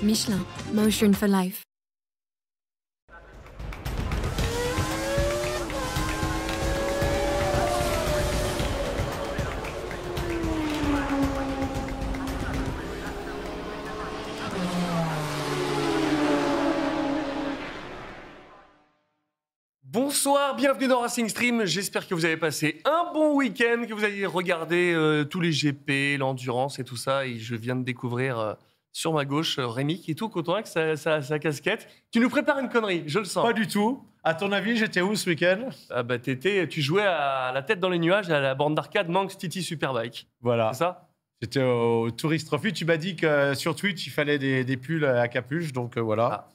Michelin, Motion for Life. Bonsoir, bienvenue dans Racing Stream. J'espère que vous avez passé un bon week-end, que vous avez regardé tous les GP, l'endurance et tout ça. Et je viens de découvrir sur ma gauche Rémi qui est tout content avec sa casquette. Tu nous prépares une connerie, je le sens. Pas du tout. À ton avis, j'étais où ce week-end? Ah bah tu jouais à la tête dans les nuages à la borne d'arcade Manx Titi Superbike. Voilà. C'est ça? J'étais au Tourist Trophy. Tu m'as dit que sur Twitch, il fallait des pulls à capuche. Donc voilà. Ah.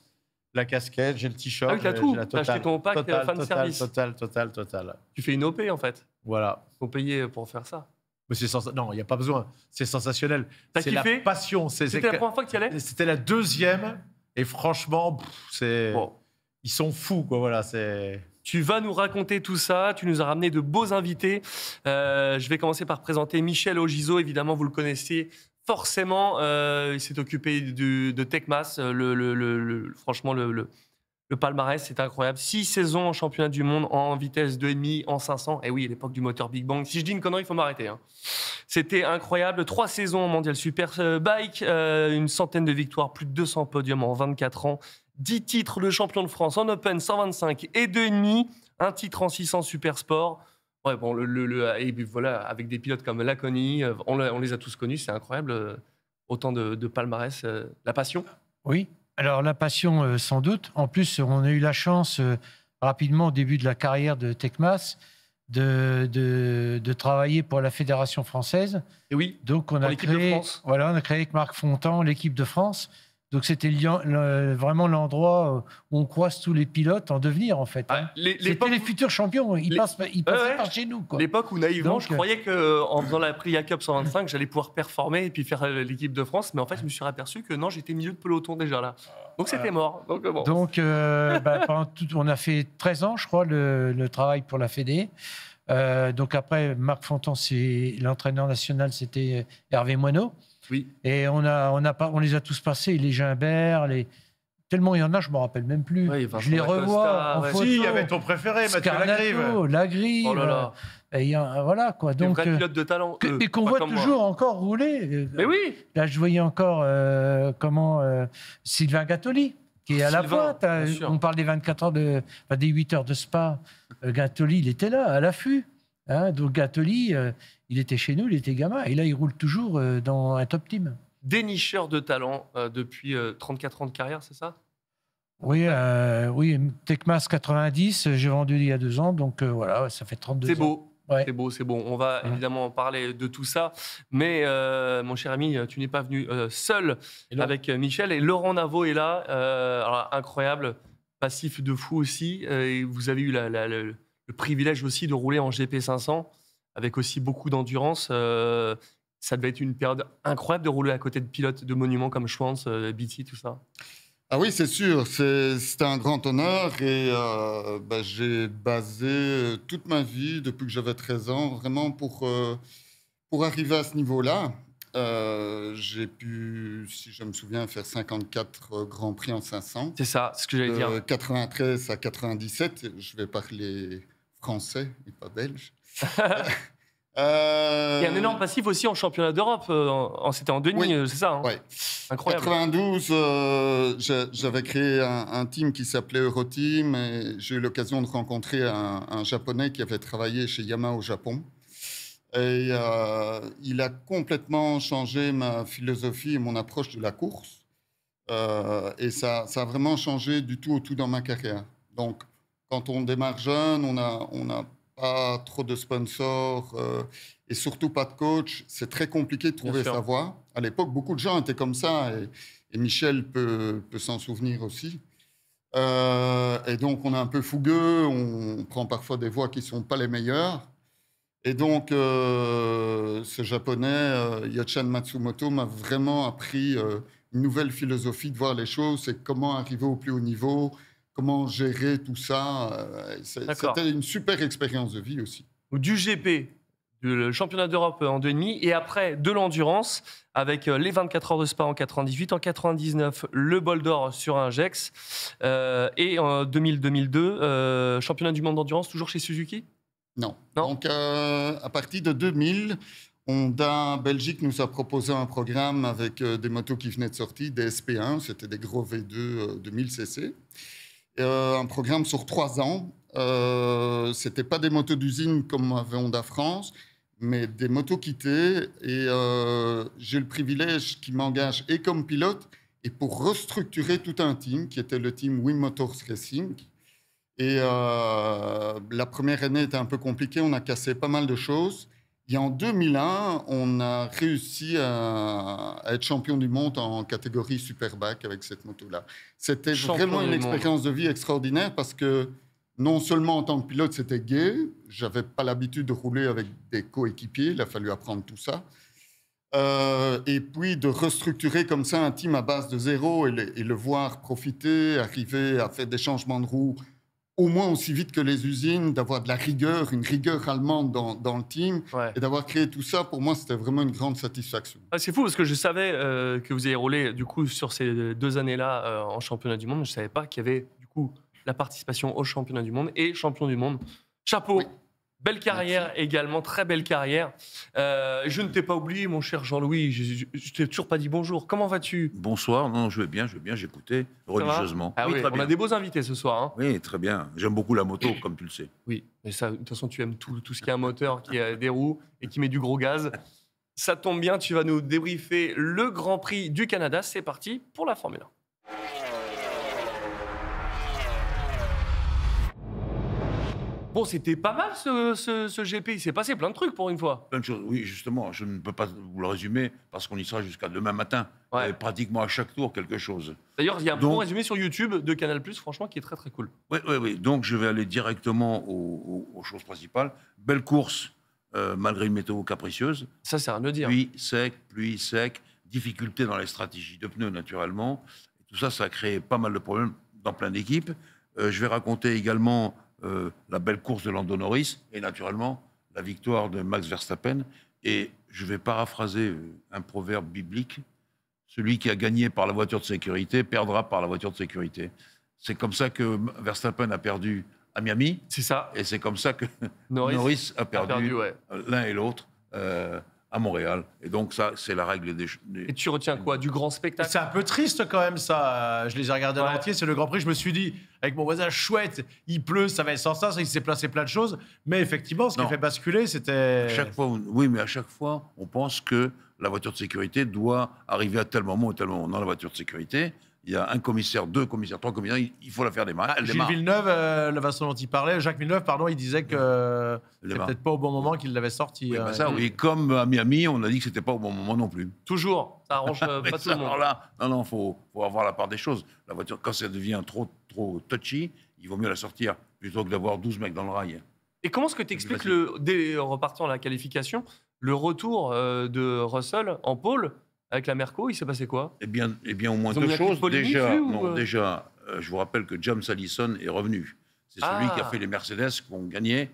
La casquette, j'ai le t-shirt. Ah oui, t'as tout. J'ai la T'as acheté ton pack fan service. Total. Tu fais une OP en fait. Voilà. Faut payer pour faire ça. Mais non, il n'y a pas besoin. C'est sensationnel. T'as kiffé? La passion. C'était la première fois que tu y allais? C'était la deuxième. Et franchement, ils sont fous, quoi. Voilà, Tu vas nous raconter tout ça. Tu nous as ramené de beaux invités. Je vais commencer par présenter Michel Augizo. Évidemment, vous le connaissez forcément. Il s'est occupé de Tecmas. Franchement, le palmarès, c'est incroyable. 6 saisons en championnat du monde en vitesse 2,5, en 500. Et oui, à l'époque du moteur Big Bang. Si je dis une connerie, il faut m'arrêter. Hein. C'était incroyable. 3 saisons en Mondial Superbike, une centaine de victoires, plus de 200 podiums en 24 ans. 10 titres de champion de France en Open 125 et 2,5. Un titre en 600 Super Sport. Ouais, bon, et voilà, avec des pilotes comme Laconi, on les a tous connus. C'est incroyable. Autant de palmarès. La passion? Oui. Alors, la passion, sans doute. En plus, on a eu la chance, rapidement, au début de la carrière de Tecmas, de travailler pour la Fédération française. Et oui, donc, on a créé avec Marc Fontan l'équipe de France. Donc, c'était vraiment l'endroit où on croise tous les pilotes en devenir, en fait. Hein. C'était les futurs champions. Ils passaient par chez nous. Quoi. L'époque où, naïvement, je croyais qu'en faisant la Aprilia Cup 125, j'allais pouvoir performer et puis faire l'équipe de France. Mais en fait, je me suis aperçu que non, j'étais milieu de peloton déjà là. Donc, c'était mort. Donc, on a fait 13 ans, je crois, le travail pour la Fédé. Donc, après, Marc Fontan, l'entraîneur national, c'était Hervé Moineau. Oui. Et on les a tous passés, les Gimbert, tellement il y en a, je ne me rappelle même plus. Oui, je les revois en photo. Si, il y avait ton préféré, Mathieu Lagrive. Lagrive. Oh là là. Voilà, quoi. Donc, vrai pilote de talent. Et qu'on voit toujours encore rouler. Mais oui. Là, je voyais encore Sylvain Gattoli, qui est à la pointe. On parle des 24 heures des 8 heures de Spa. Gattoli, il était là, à l'affût. Hein, donc Gattoli, il était chez nous, il était gamin. Et là, il roule toujours dans un top team. Dénicheur de talent depuis 34 ans de carrière, c'est ça? Oui, Tecmas 90, j'ai vendu il y a 2 ans. Donc voilà, ça fait 32 ans. C'est beau. Ouais. C'est beau. On va évidemment parler de tout ça. Mais mon cher ami, tu n'es pas venu seul avec Michel. Et Laurent Navo est là. Alors, incroyable, passif de fou aussi. Et vous avez eu le privilège aussi de rouler en GP500 avec aussi beaucoup d'endurance. Ça devait être une période incroyable de rouler à côté de pilotes de monuments comme Schwantz, Beatty, tout ça. Ah oui, c'est sûr. C'était un grand honneur et j'ai basé toute ma vie, depuis que j'avais 13 ans, vraiment pour arriver à ce niveau-là. J'ai pu, si je me souviens, faire 54 Grands Prix en 500. C'est ça, ce que j'allais dire. 93 à 97, je vais parler français et pas belge. Il y a un énorme passif aussi en championnat d'Europe. C'était en Denis, oui. C'est ça hein? Oui. Incroyable. 92, j'avais créé un team qui s'appelait Euroteam et j'ai eu l'occasion de rencontrer un Japonais qui avait travaillé chez Yamaha au Japon. Et il a complètement changé ma philosophie et mon approche de la course. Et ça a vraiment changé du tout au tout dans ma carrière. Donc, quand on démarre jeune, on a pas trop de sponsors et surtout pas de coach. C'est très compliqué de trouver sa voie. À l'époque, beaucoup de gens étaient comme ça et Michel peut s'en souvenir aussi. Et donc, on est un peu fougueux, on prend parfois des voies qui ne sont pas les meilleures. Et donc, ce Japonais, Yochan Matsumoto, m'a vraiment appris une nouvelle philosophie de voir les choses, c'est comment arriver au plus haut niveau, comment gérer tout ça. C'était une super expérience de vie aussi. Du GP, le championnat d'Europe en 2,5 et après de l'endurance avec les 24 heures de Spa en 98, en 99 le bol d'or sur Ingex et en 2000-2002 championnat du monde d'endurance toujours chez Suzuki. Non. Donc à partir de 2000, Honda Belgique nous a proposé un programme avec des motos qui venaient de sortir, des SP1, c'était des gros V2 de 1000 cc. Un programme sur 3 ans. C'était pas des motos d'usine comme avait Honda France, mais des motos quittées. Et j'ai le privilège qui m'engage et comme pilote et pour restructurer tout un team qui était le team Wim Motors Racing. Et la première année était un peu compliquée, on a cassé pas mal de choses. Et en 2001, on a réussi à être champion du monde en catégorie Superbike avec cette moto-là. C'était vraiment une expérience de vie extraordinaire parce que non seulement en tant que pilote, c'était gai. Je n'avais pas l'habitude de rouler avec des coéquipiers. Il a fallu apprendre tout ça. Et puis de restructurer comme ça un team à base de zéro et le voir profiter, arriver à faire des changements de roues au moins aussi vite que les usines, d'avoir de la rigueur, une rigueur allemande dans le team, et d'avoir créé tout ça, pour moi, c'était vraiment une grande satisfaction. C'est fou, parce que je savais que vous avez roulé, du coup, sur ces 2 années-là en championnat du monde. Je ne savais pas qu'il y avait, du coup, la participation au championnat du monde et champion du monde. Chapeau. Oui. Belle carrière également, très belle carrière. Je ne t'ai pas oublié, mon cher Jean-Louis. Je ne t'ai toujours pas dit bonjour. Comment vas-tu ? Bonsoir. Non, je vais bien. J'écoutais religieusement. Ah oui, on a des beaux invités ce soir. Hein. Oui, très bien. J'aime beaucoup la moto, comme tu le sais. Oui, mais ça, de toute façon, tu aimes tout ce qui a un moteur, qui a des roues et qui met du gros gaz. Ça tombe bien, tu vas nous débriefer le Grand Prix du Canada. C'est parti pour la Formule 1. Bon, c'était pas mal ce GP. Il s'est passé plein de trucs pour une fois. Plein de choses. Oui, justement, je ne peux pas vous le résumer parce qu'on y sera jusqu'à demain matin. Ouais. Pratiquement à chaque tour, quelque chose. D'ailleurs, il y a un bon résumé sur YouTube de Canal+, franchement, qui est très très cool. Oui. Donc, je vais aller directement aux choses principales. Belle course, malgré une météo capricieuse. Ça, c'est rien de dire. Pluie sec, difficulté dans les stratégies de pneus, naturellement. Et tout ça, ça a créé pas mal de problèmes dans plein d'équipes. Je vais raconter également la belle course de Lando Norris et naturellement la victoire de Max Verstappen. Et je vais paraphraser un proverbe biblique. Celui qui a gagné par la voiture de sécurité perdra par la voiture de sécurité. C'est comme ça que Verstappen a perdu à Miami. C'est ça. Et c'est comme ça que Norris a perdu l'un et l'autre à Montréal. Et donc ça, c'est la règle des... Et tu retiens quoi? Du grand spectacle? C'est un peu triste quand même ça. Je les ai regardés en entier, c'est le Grand Prix. Je me suis dit, avec mon voisin, chouette, il pleut, ça va être sans ça, il s'est placé plein de choses. Mais effectivement, ce qui a fait basculer, c'était... Mais à chaque fois, on pense que la voiture de sécurité doit arriver à tel moment ou tel moment. Dans la voiture de sécurité, il y a un commissaire, 2 commissaires, 3 commissaires, il faut la faire démarrer. Gilles Villeneuve, le Vincent dont il parlait, Jacques Villeneuve, pardon, il disait que c'était peut-être pas au bon moment qu'il l'avait sorti. Oui, comme à Miami, on a dit que c'était pas au bon moment non plus. Toujours, ça arrange pas tout le monde. Alors là, non, faut avoir la part des choses. La voiture, quand ça devient trop touchy, il vaut mieux la sortir plutôt que d'avoir 12 mecs dans le rail. Et comment est-ce que tu expliques, en repartant à la qualification, le retour de Russell en pôle avec la Merco? Il s'est passé quoi? Eh bien, au moins 2 choses. Déjà, je vous rappelle que James Allison est revenu. C'est celui qui a fait les Mercedes qui ont gagné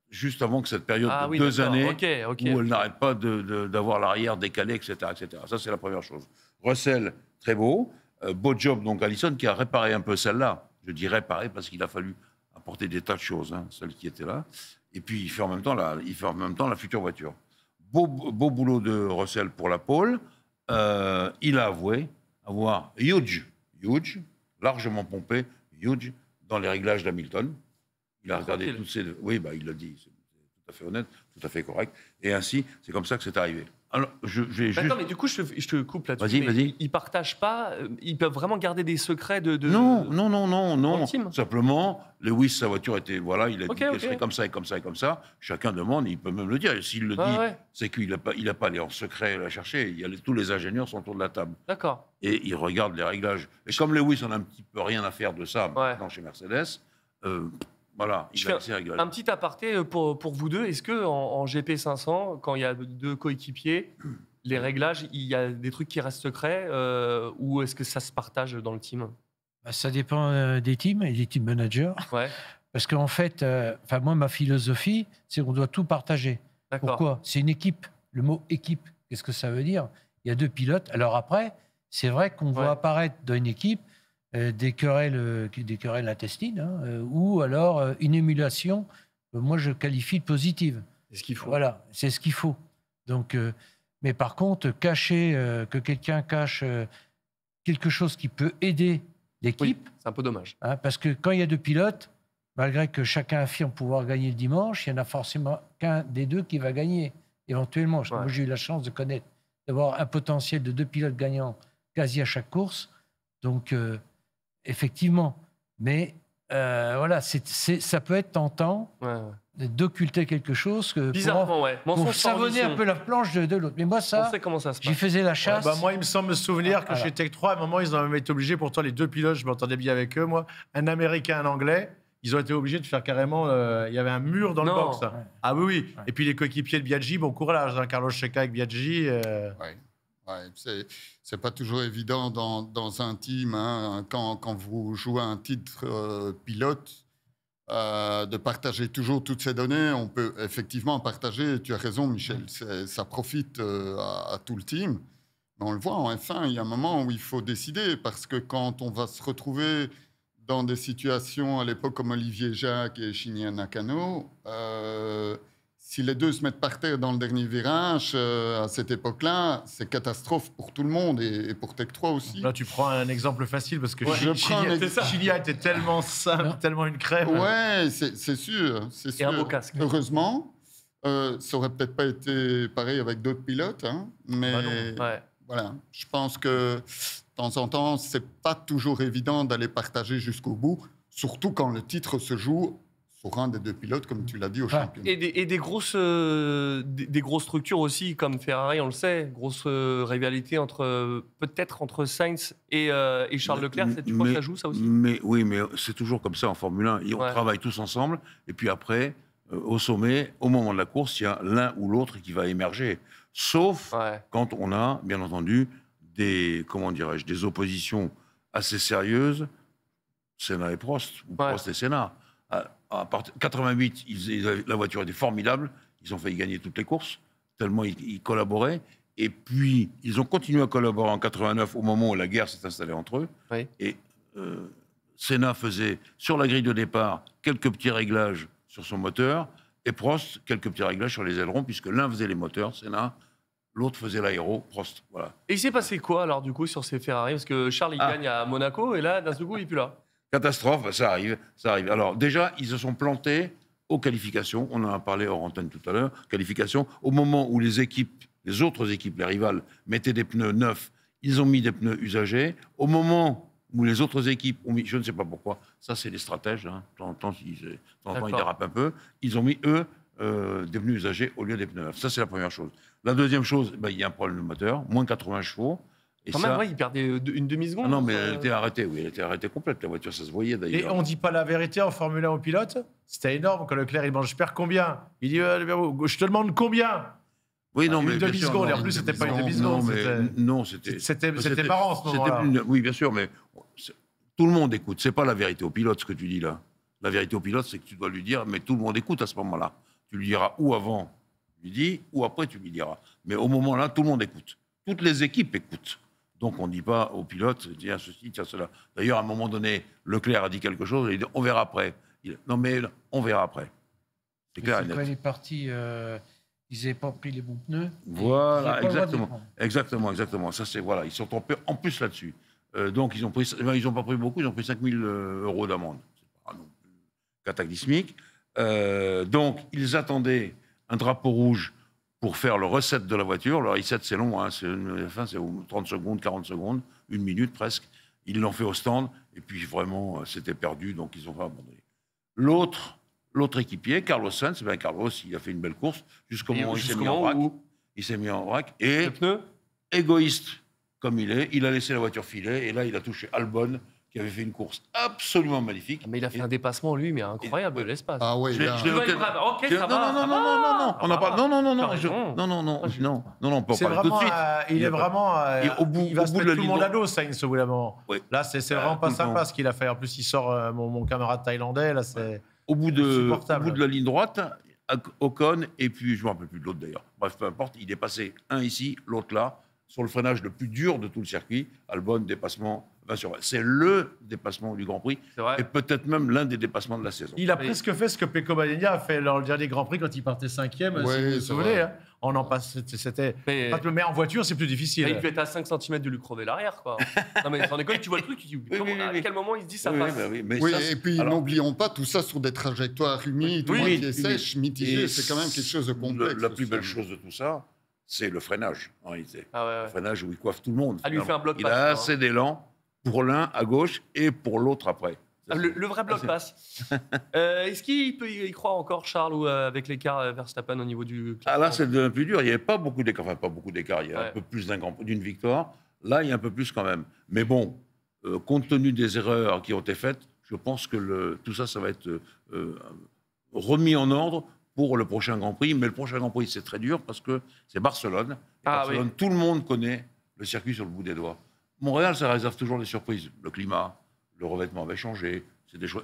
juste avant que cette période de 2 années où elle n'arrête pas d'avoir l'arrière décalé, etc., etc. Ça, c'est la première chose. Russell, très beau. Beau job, donc, Allison, qui a réparé un peu celle-là. Je dis réparé parce qu'il a fallu apporter des tas de choses, celles qui étaient là. Et puis, il fait en même temps la future voiture. Beau boulot de Russell pour la pole. Il a avoué avoir huge, largement pompé, huge, dans les réglages d'Hamilton. Il a regardé toutes ces... Oui, il l'a dit, c'est tout à fait honnête, tout à fait correct. Et ainsi, c'est comme ça que c'est arrivé. Alors, Attends, mais du coup, je te coupe là-dessus. Vas-y. Ils partagent pas, ils peuvent vraiment garder des secrets de Non. Simplement, Lewis, sa voiture était, il a dit qu'elle serait comme ça et comme ça et comme ça. Chacun demande, il peut même le dire. Et s'il le dit, c'est qu'il n'a pas allé en secret la chercher. Tous les ingénieurs sont autour de la table. D'accord. Et ils regardent les réglages. Et comme Lewis en a un petit peu rien à faire de ça maintenant chez Mercedes, je fais un petit aparté pour vous deux. Est-ce qu'en GP500, quand il y a 2 coéquipiers, les réglages, il y a des trucs qui restent secrets ou est-ce que ça se partage dans le team? Ça dépend des teams et des team managers. Ouais. Parce qu'en fait, moi, ma philosophie, c'est qu'on doit tout partager. Pourquoi? C'est une équipe. Le mot équipe, qu'est-ce que ça veut dire? Il y a 2 pilotes. Alors après, c'est vrai qu'on voit apparaître dans une équipe des querelles intestines, ou alors une émulation, moi je qualifie de positive. C'est ce qu'il faut. Voilà, c'est ce qu'il faut. Donc, mais par contre, que quelqu'un cache quelque chose qui peut aider l'équipe... c'est un peu dommage. Parce que quand il y a 2 pilotes, malgré que chacun affirme pouvoir gagner le dimanche, il y en a forcément qu'un des 2 qui va gagner, éventuellement. Moi, j'ai eu la chance d'avoir un potentiel de 2 pilotes gagnants quasi à chaque course. Donc, effectivement. Mais voilà, ça peut être tentant d'occulter quelque chose bizarrement, pour savonner un peu la planche de l'autre. Mais moi, ça, j'y faisais la chasse. Moi, il me semble me souvenir que chez Tech 3, à un moment, ils ont même été obligés, pourtant les 2 pilotes, je m'entendais bien avec eux, moi, un Américain, un Anglais, ils ont été obligés de faire carrément... il y avait un mur dans le box. Ah oui. Et puis les coéquipiers de Biaggi, bon courage, Carlos Checa avec Biaggi... c'est pas toujours évident dans un team, quand vous jouez un titre pilote, de partager toujours toutes ces données. On peut effectivement partager, tu as raison Michel, ça profite à tout le team. Mais on le voit en F1, il y a un moment où il faut décider, parce que quand on va se retrouver dans des situations à l'époque comme Olivier Jacques et Shinya Nakano, si les 2 se mettent par terre dans le dernier virage, à cette époque-là, c'est catastrophe pour tout le monde et pour Tech 3 aussi. Là, tu prends un exemple facile parce que Shinya était tellement simple, tellement une crème. Ouais, c'est sûr. Et un beau casque. Heureusement, ça aurait peut-être pas été pareil avec d'autres pilotes, mais voilà, je pense que de temps en temps, c'est pas toujours évident d'aller partager jusqu'au bout, surtout quand le titre se joue pour un des 2 pilotes, comme tu l'as dit, au championnat. Et des grosses structures aussi, comme Ferrari, on le sait, grosse rivalité peut-être entre Sainz et Charles Leclerc. Tu crois que ça joue, ça aussi? Mais c'est toujours comme ça en Formule 1. On travaille tous ensemble, et puis après, au sommet, au moment de la course, il y a l'un ou l'autre qui va émerger. Sauf quand on a, bien entendu, des oppositions assez sérieuses, Senna et Prost, ou Prost et Senna. À 88, la voiture était formidable. Ils ont failli gagner toutes les courses, tellement ils collaboraient. Et puis, ils ont continué à collaborer en 89, au moment où la guerre s'est installée entre eux. Et Senna faisait, sur la grille de départ, quelques petits réglages sur son moteur, et Prost, quelques petits réglages sur les ailerons, puisque l'un faisait les moteurs, Senna, l'autre faisait l'aéro, Prost. Voilà. Et il s'est passé quoi, alors, du coup, sur ces Ferrari? Parce que Charles, il gagne à Monaco, et là, d'un seul coup, il n'est plus là. Catastrophe, ça arrive. Alors, déjà, ils se sont plantés aux qualifications. On en a parlé hors antenne tout à l'heure. Qualifications. Au moment où les autres équipes, les rivales, mettaient des pneus neufs, ils ont mis des pneus usagés. Au moment où les autres équipes ont mis, je ne sais pas pourquoi, ça, c'est les stratèges. De temps en temps, ils dérapent un peu. Ils ont mis, eux, des pneus usagés au lieu des pneus neufs. Ça, c'est la première chose. La deuxième chose, il y a un problème de moteur, moins 80 chevaux. Et même, il perdait une demi-seconde. Non, mais elle était arrêtée, elle était arrêtée complète, la voiture, ça se voyait d'ailleurs. Et on ne dit pas la vérité en Formule 1 au pilote? C'était énorme quand Leclerc, il mange, je perds combien? Il dit, je te demande combien? Oui, non, mais. Une demi-seconde, et en plus, c'était pas une demi-seconde. Non, c'était. C'était marrant, ce moment-là. Oui, bien sûr, mais tout le monde écoute. C'est pas la vérité au pilote, ce que tu dis là. La vérité au pilote, c'est que tu dois lui dire, mais tout le monde écoute à ce moment-là. Tu lui diras ou avant, tu lui dis, ou après, tu lui diras. Mais au moment-là, tout le monde écoute. Toutes les équipes écoutent. Donc, on ne dit pas au pilote, tiens ceci, tiens cela. D'ailleurs, à un moment donné, Leclerc a dit quelque chose, et il dit, on verra après. Non, mais on verra après. C'est clair et net. Quand il est parti, ils n'avaient pas pris les bons pneus. Voilà, exactement. Ça, c'est, voilà, ils sont trompés en plus là-dessus. Donc, ils n'ont pas pris beaucoup, ils ont pris 5 000 € d'amende. C'est pas non plus cataclysmique. Donc, ils attendaient un drapeau rouge pour faire le reset de la voiture. Le reset, c'est long, c'est 30 secondes, 40 secondes, 1 minute presque. Ils l'ont fait au stand, et puis vraiment, c'était perdu, donc ils ont pas abandonné. L'autre équipier, Carlos Sainz, Carlos, il a fait une belle course, jusqu'au moment où il s'est mis en vrac. Il s'est mis en vrac, et égoïste comme il est, il a laissé la voiture filer, et là, il a touché Albon, qui avait fait une course absolument magnifique. Mais il a fait un dépassement, lui, mais incroyable de l'espace. Ah oui, Non, c'est vraiment, il est vraiment, il va se mettre tout le monde à dos, Sainz, au bout d'un moment. Là, c'est vraiment pas sympa ce qu'il a fait. En plus, il sort mon camarade thaïlandais, là, c'est au bout de la ligne droite, Ocon, et puis je ne me rappelle plus de l'autre d'ailleurs. Bref, peu importe, il est passé un ici, l'autre là, sur le freinage le plus dur de tout le circuit. Albon, dépassement 20 sur 20. C'est le dépassement du Grand Prix, et peut-être même l'un des dépassements de la saison. Il a presque fait ce que Pecco Bagnaia a fait lors du dernier Grand Prix quand il partait 5e, si vous vous souvenez. Hein. On en passe, c'était... Mais en voiture, c'est plus difficile. Il devait être à 5 cm de lui crever l'arrière, quoi. Non, mais sans déconner, tu vois le truc, tu dis, à quel moment il se dit ça passe et puis n'oublions pas tout ça sur des trajectoires humides, qui est sèche, mitigée, c'est quand même quelque chose de complexe. La plus belle chose de tout ça, c'est le freinage, en réalité. Le freinage où il coiffe tout le monde. Lui fait un bloc il a assez d'élan pour l'un à gauche et pour l'autre après. Le vrai bloc passe. Est-ce qu'il peut y croire encore, Charles, ou avec l'écart Verstappen au niveau du classement? Là, c'est le plus dur. Il n'y avait pas beaucoup d'écart. Enfin, pas beaucoup d'écart. Il y a un peu plus d'une victoire. Là, il y a un peu plus quand même. Mais bon, compte tenu des erreurs qui ont été faites, je pense que tout ça, ça va être remis en ordre pour le prochain Grand Prix. Mais le prochain Grand Prix, c'est très dur parce que c'est Barcelone. Barcelone, tout le monde connaît le circuit sur le bout des doigts. Montréal, ça réserve toujours des surprises. Le climat, le revêtement avait changé.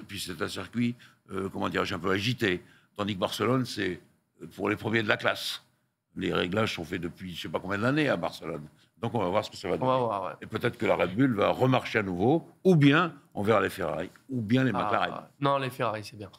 Puis c'est un circuit, un peu agité. Tandis que Barcelone, c'est pour les premiers de la classe. Les réglages sont faits depuis je ne sais pas combien d'années à Barcelone. Donc on va voir ce que ça va donner. Et peut-être que la Red Bull va remarcher à nouveau, ou bien on verra les Ferrari, ou bien les McLaren. Non, les Ferrari, c'est bien.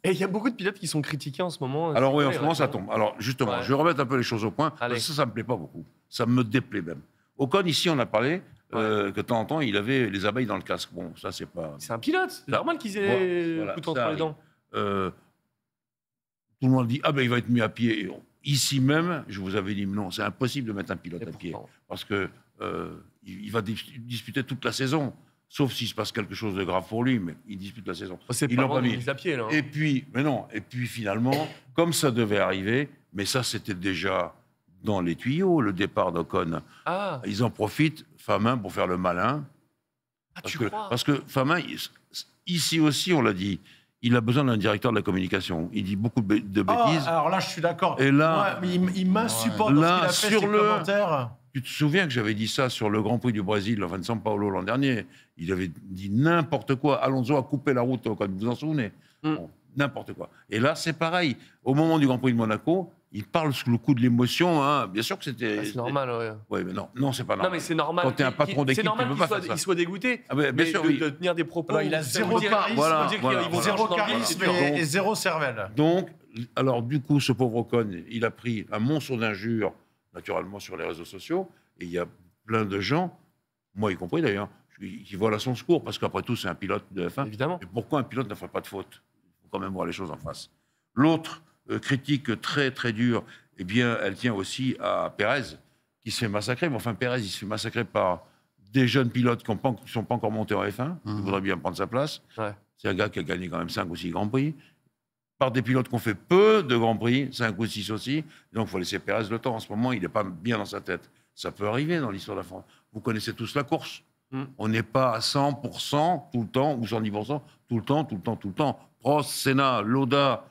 Et il y a beaucoup de pilotes qui sont critiqués en ce moment. Alors oui, en ce moment, ça tombe. Alors justement, je vais remettre un peu les choses au point. Parce que ça ne me plaît pas beaucoup. Ça me déplaît même. Ocon, ici, on a parlé que de temps en temps, il avait les abeilles dans le casque. Bon, ça, c'est pas... C'est un pilote. C'est normal qu'ils aient le couteau entre les dents. Tout le monde dit, il va être mis à pied. Ici même, je vous avais dit, non, c'est impossible de mettre un pilote à pied. Parce que il va disputer toute la saison. Sauf s'il se passe quelque chose de grave pour lui, mais il dispute la saison. C'est pas vraiment mis à pied, là. Et puis finalement, comme ça devait arriver, mais ça, c'était déjà dans les tuyaux, le départ d'Ocon. Ils en profitent, Famin, pour faire le malin. Parce que Famin, ici aussi, on l'a dit, il a besoin d'un directeur de la communication. Il dit beaucoup de bêtises. Alors là, je suis d'accord. Et là, il m'insupporte parce qu'il a fait ses commentaires. Tu te souviens que j'avais dit ça sur le Grand Prix du Brésil, enfin de São Paulo l'an dernier. Il avait dit n'importe quoi. Alonso a coupé la route, quand vous vous en souvenez. Bon, n'importe quoi. Et là, c'est pareil. Au moment du Grand Prix de Monaco, il parle sous le coup de l'émotion. Hein. Bien sûr que c'était... c'est normal, Oui, mais non, c'est pas normal. Non, mais c'est normal. Quand tu es un patron d'équipe, tu peux pas faire ça. Il soit dégoûté. Bien sûr, de tenir des propos. Il a zéro charisme et zéro cervelle. Donc, alors du coup, ce pauvre Ocon, il a pris un monstre d'injures, naturellement, sur les réseaux sociaux. Et il y a plein de gens, moi y compris d'ailleurs, qui volent à son secours, parce qu'après tout, c'est un pilote de F1. Évidemment. Et pourquoi un pilote ne ferait pas de faute? Il faut quand même voir les choses en face. L'autre critique très, très dure, eh bien, elle tient aussi à Pérez, qui se fait massacrer. Mais enfin, Pérez, il se fait massacrer par des jeunes pilotes qui ne sont pas encore montés en F1, qui voudraient bien prendre sa place. C'est un gars qui a gagné quand même 5 ou 6 Grands Prix. Par des pilotes qui ont fait peu de Grands Prix, 5 ou 6 aussi. Donc, il faut laisser Pérez le temps. En ce moment, il n'est pas bien dans sa tête. Ça peut arriver dans l'histoire de la France. Vous connaissez tous la course. On n'est pas à 100% tout le temps, ou 110% tout le temps. Prost, Senna, Lauda,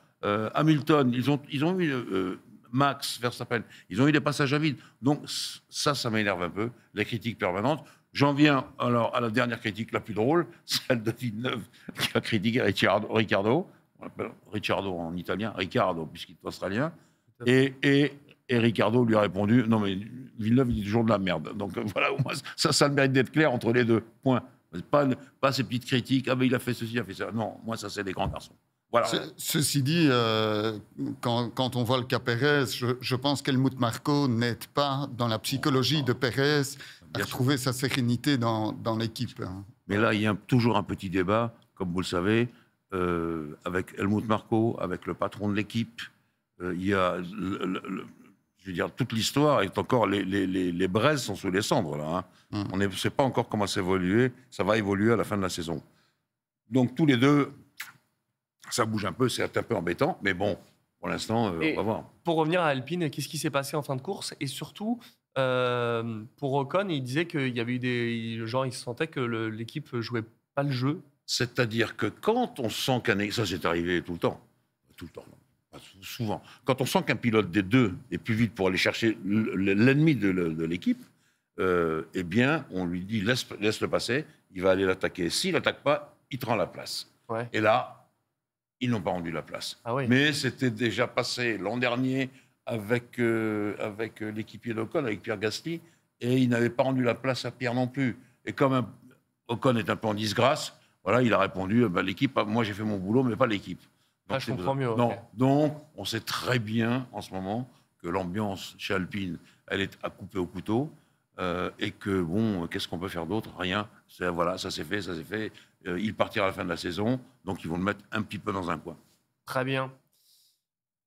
Hamilton, ils ont eu Max, Verstappen, ils ont eu des passages à vide. Donc ça m'énerve un peu, les critiques permanentes. J'en viens alors à la dernière critique la plus drôle, celle de Villeneuve qui a critiqué Ricciardo, on l'appelle Ricciardo en italien, Ricciardo puisqu'il est australien, et Ricciardo lui a répondu « Non, mais Villeneuve, il dit toujours de la merde. » Donc voilà, au moins, ça le mérite d'être clair entre les deux. Point. Pas ces petites critiques. « il a fait ceci, il a fait ça. » Non, moi, ça, c'est des grands garçons. Voilà. Ceci dit, quand on voit le cas Pérez, je pense qu'Helmut Marko n'aide pas dans la psychologie de Pérez à retrouver sa sérénité dans l'équipe. Mais là, il y a toujours un petit débat, comme vous le savez, avec Helmut Marko, avec le patron de l'équipe. Il y a... je veux dire, toute l'histoire est encore... Les braises sont sous les cendres, là. On ne sait pas encore comment ça va évoluer à la fin de la saison. Donc, tous les deux, ça bouge un peu, c'est un peu embêtant, mais bon, pour l'instant, on va voir. Pour revenir à Alpine, qu'est-ce qui s'est passé en fin de course? Et surtout, pour Ocon, il disait qu'il y avait eu des... Genre, il sentait que l'équipe ne jouait pas le jeu. C'est-à-dire que quand on sent qu'un... Ça, c'est arrivé tout le temps, non. Souvent. Quand on sent qu'un pilote des deux est plus vite pour aller chercher l'ennemi de l'équipe, eh bien, on lui dit laisse le passer, il va aller l'attaquer. S'il n'attaque pas, il te rend la place. Et là, ils n'ont pas rendu la place. Ah oui. Mais c'était déjà passé l'an dernier avec l'équipier d'Ocon, avec Pierre Gasly, et il n'avait pas rendu la place à Pierre non plus. Et comme Ocon est un peu en disgrâce, voilà, il a répondu, l'équipe, moi j'ai fait mon boulot, mais pas l'équipe. Donc, je comprends mieux. Non, okay. Donc, on sait très bien en ce moment que l'ambiance chez Alpine, elle est à couper au couteau. Et que, bon, qu'est-ce qu'on peut faire d'autre? Rien. Voilà, ça s'est fait, ça s'est fait. Il partira à la fin de la saison, donc ils vont le mettre un petit peu dans un coin. Très bien.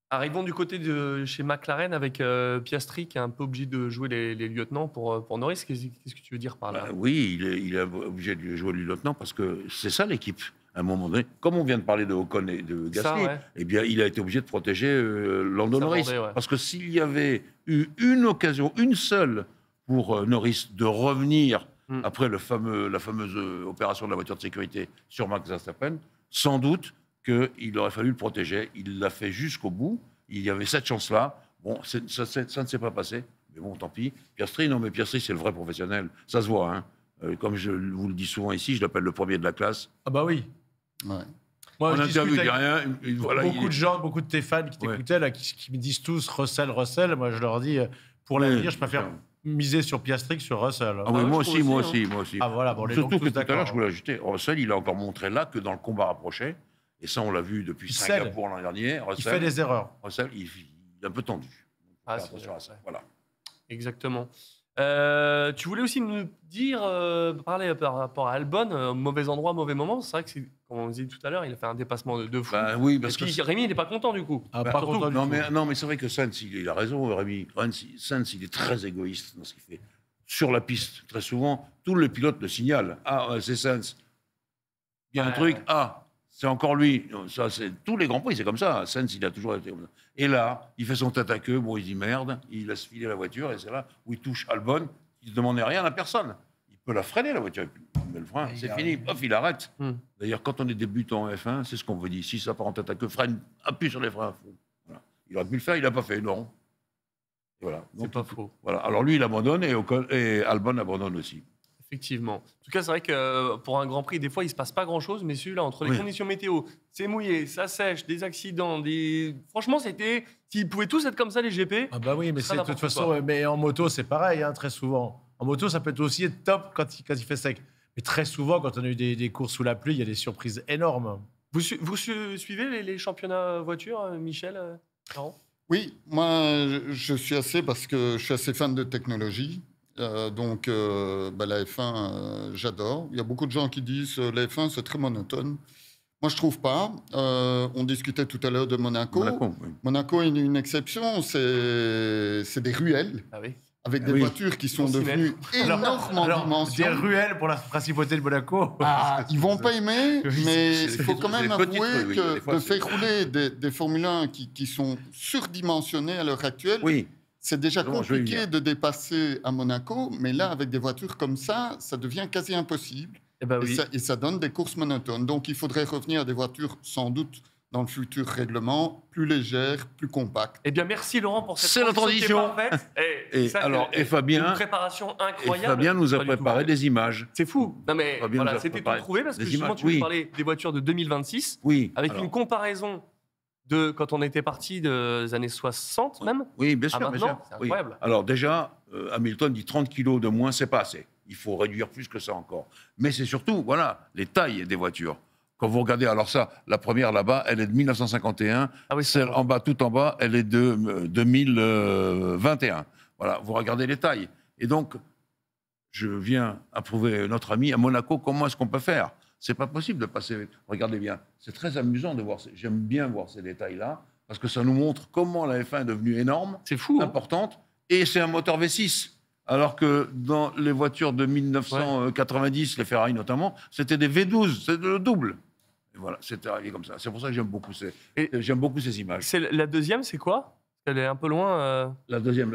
Arrivons du côté de chez McLaren avec Piastri, qui est un peu obligé de jouer les lieutenants pour Norris. Qu'est-ce que tu veux dire par là? Oui, il est obligé de jouer les lieutenants parce que c'est ça l'équipe. À un moment donné, comme on vient de parler de Ocon et de Gasly, eh bien, il a été obligé de protéger Lando Norris. Parce que s'il y avait eu une occasion, une seule, pour Norris de revenir après la fameuse opération de la voiture de sécurité sur Max Verstappen, sans doute qu'il aurait fallu le protéger. Il l'a fait jusqu'au bout. Il y avait cette chance-là. Bon, ça ne s'est pas passé. Mais bon, tant pis. Piastri, non, mais Piastri, c'est le vrai professionnel. Ça se voit, hein. Comme je vous le dis souvent ici, je l'appelle le premier de la classe. Ah bah oui. Ouais. Moi, en interview, il dit rien. Voilà, beaucoup de gens, beaucoup de tes fans qui t'écoutaient, là, qui me disent tous Russell. Moi, je leur dis, pour l'avenir, je préfère miser sur Piastri que sur Russell. Ah oui, moi aussi. Ah voilà, bon, surtout que tout à l'heure, je voulais ajouter, Russell, il a encore montré là que dans le combat rapproché, et ça, on l'a vu depuis Singapour l'an dernier, Russell, il fait des erreurs. Russell, il est un peu tendu. Attention à ça. Voilà. Exactement. Tu voulais aussi nous dire, parler par rapport à Albon, mauvais endroit, mauvais moment. C'est vrai que, comme on disait tout à l'heure, il a fait un dépassement de fou. Oui, parce que Rémi, il n'est pas content du coup. Pas content non, mais c'est vrai que Sainz, il a raison, Rémi. Sainz, il est très égoïste dans ce qu'il fait. Sur la piste, très souvent, tous les pilotes le signalent. Ah, c'est Sainz. Il y a un truc. Ah, c'est encore lui. Ça, c'est tous les grands prix, c'est comme ça. Sainz, il a toujours été comme ça. Et là, il fait son tête à queue. Bon, il dit merde. Il laisse filer la voiture, et c'est là où il touche Albon. Il ne demandait rien à personne. Il peut la freiner, la voiture. Il met le frein, c'est fini. Hop, il arrête. D'ailleurs, quand on est débutant en F1, c'est ce qu'on veut dire. Si ça part en tête à queue, freine, appuie sur les freins. Voilà. Il aurait pu le faire, il n'a pas fait. Non. Et voilà. C'est pas faux. Voilà. Alors lui, il abandonne et Albon abandonne aussi. Effectivement. En tout cas, c'est vrai que pour un Grand Prix, des fois, il ne se passe pas grand-chose, mais celui-là, entre les conditions météo, c'est mouillé, ça sèche, des accidents, Franchement, c'était... S'ils pouvaient tous être comme ça, les GP... Ah bah oui, mais de toute façon, mais en moto, c'est pareil, hein, très souvent. En moto, ça peut aussi être top quand il fait sec. Mais très souvent, quand on a eu des courses sous la pluie, il y a des surprises énormes. Vous suivez les championnats voitures, Michel, Laurent? Oui, moi, je suis assez, parce que je suis assez fan de technologie. Donc, la F1, j'adore. Il y a beaucoup de gens qui disent la F1, c'est très monotone. Moi, je ne trouve pas. On discutait tout à l'heure de Monaco. Monaco est une exception. C'est des ruelles. Ah oui. Avec des voitures qui sont devenues énormément en dimension. Des ruelles pour la principauté de Monaco. Ils ne vont pas aimer, mais il faut quand même avouer que de faire rouler des Formule 1 qui sont surdimensionnés à l'heure actuelle, c'est déjà compliqué de dépasser à Monaco, mais là, avec des voitures comme ça devient quasi impossible. Et ça donne des courses monotones. Donc, il faudrait revenir à des voitures, sans doute, dans le futur règlement, plus légères, plus compactes. Eh bien, merci Laurent pour cette transition parfaite. Et Fabien, une préparation incroyable. Et Fabien nous a préparé des images. C'est fou. Non mais voilà, c'était tout trouvé parce que justement, tu veux parler des voitures de 2026, avec une comparaison de quand on était parti des années 60 même. Oui, bien sûr. C'est incroyable. Alors déjà, Hamilton dit 30 kilos de moins, c'est pas assez. Il faut réduire plus que ça encore. Mais c'est surtout, les tailles des voitures. Quand vous regardez, alors ça, la première là-bas, elle est de 1951. Celle en bas, tout en bas, elle est de 2021. Voilà, vous regardez les tailles. Et donc, je viens approuver notre ami à Monaco. Comment est-ce qu'on peut faire? C'est pas possible de passer. Regardez bien, c'est très amusant de voir. J'aime bien voir ces détails-là parce que ça nous montre comment la F1 est devenue énorme, importante, et c'est un moteur V6. Alors que dans les voitures de 1990, les Ferrari notamment, c'était des V12, c'est le double. Et voilà, c'est arrivé comme ça. C'est pour ça que j'aime beaucoup ces images. La deuxième, c'est quoi? Elle est un peu loin. La deuxième.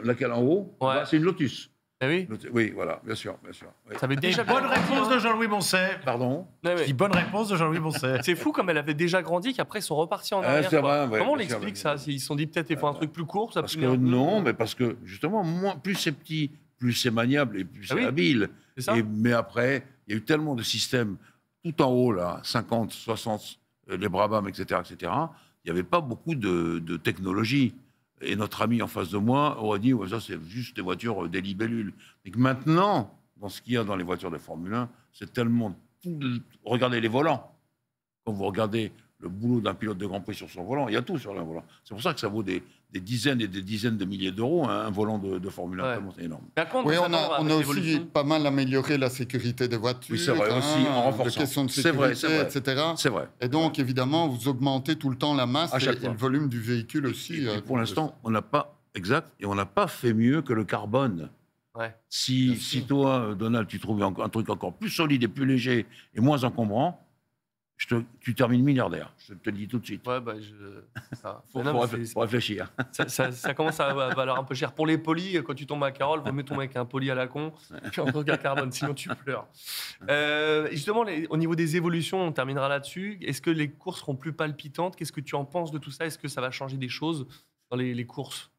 Laquelle en haut? C'est une Lotus. Ah oui. Oui, voilà, bien sûr. Oui. Ça avait déjà bonne réponse de Jean-Louis Boncet. Pardon? Bonne réponse de Jean-Louis Boncet. C'est fou comme elle avait déjà grandi qu'après ils sont repartis en arrière. Comment on l'explique ça? Ils se sont dit peut-être il faut un truc plus court. Parce que non, mais parce que justement, plus c'est petit, plus c'est maniable et plus c'est habile. C'est ça. Mais après, il y a eu tellement de systèmes tout en haut là, 50, 60 les Brabham, etc., il n'y avait pas beaucoup de technologie. Et notre ami en face de moi aurait dit ça, c'est juste des voitures des libellules. Et que maintenant, dans ce qu'il y a dans les voitures de Formule 1, c'est tellement... Regardez les volants. Quand vous regardez le boulot d'un pilote de Grand Prix sur son volant, il y a tout sur le volant. C'est pour ça que ça vaut des dizaines et des dizaines de milliers d'euros, hein, un volant de Formule 1, c'est énorme. Oui, on a aussi pas mal amélioré la sécurité des voitures. Oui, c'est vrai, aussi en renforçant. Les questions de sécurité, etc. C'est vrai. Et donc, évidemment, vous augmentez tout le temps la masse et le volume du véhicule aussi. Et pour l'instant, on n'a pas... Exact. Et on n'a pas fait mieux que le carbone. Ouais. Si toi, Donald, tu trouves un truc encore plus solide et plus léger et moins encombrant, tu termines milliardaire. Je te le dis tout de suite. Ouais, faut réfléchir. Ça commence à valoir un peu cher. Pour les polis, quand tu tombes à Carole, vaut mieux tomber avec un poli à la con qu'un truc à carbone, sinon tu pleures. Justement, au niveau des évolutions, on terminera là-dessus. Est-ce que les courses seront plus palpitantes? Qu'est-ce que tu en penses de tout ça? Est-ce que ça va changer des choses dans les courses?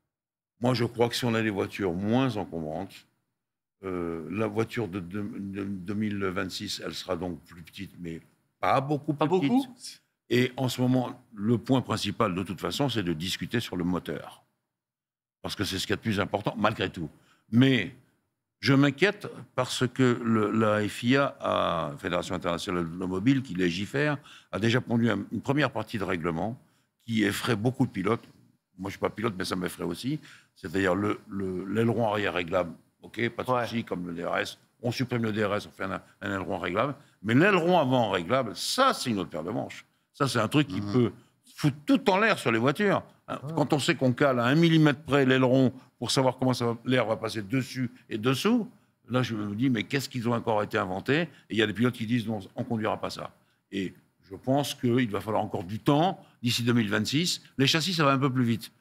Moi, je crois que si on a des voitures moins encombrantes, la voiture de 2026, elle sera donc plus petite, mais pas beaucoup plus petite. Et en ce moment, le point principal, de toute façon, c'est de discuter sur le moteur. Parce que c'est ce qu'il y a de plus important, malgré tout. Mais je m'inquiète parce que la FIA, Fédération internationale de l'automobile, qui légifère, a déjà pondu une première partie de règlement qui effraie beaucoup de pilotes. Moi, je ne suis pas pilote, mais ça m'effraie aussi. C'est-à-dire l'aileron arrière réglable. OK, pas de souci, comme le DRS. On supprime le DRS, on fait un aileron réglable. Mais l'aileron avant réglable, ça, c'est une autre paire de manches. Ça, c'est un truc qui peut foutre tout en l'air sur les voitures. Quand on sait qu'on cale à 1 mm près l'aileron pour savoir comment l'air va passer dessus et dessous, là, je me dis, mais qu'est-ce qu'ils ont encore été inventés? Et il y a des pilotes qui disent, non, on ne conduira pas ça. Et je pense qu'il va falloir encore du temps, d'ici 2026. Les châssis, ça va un peu plus vite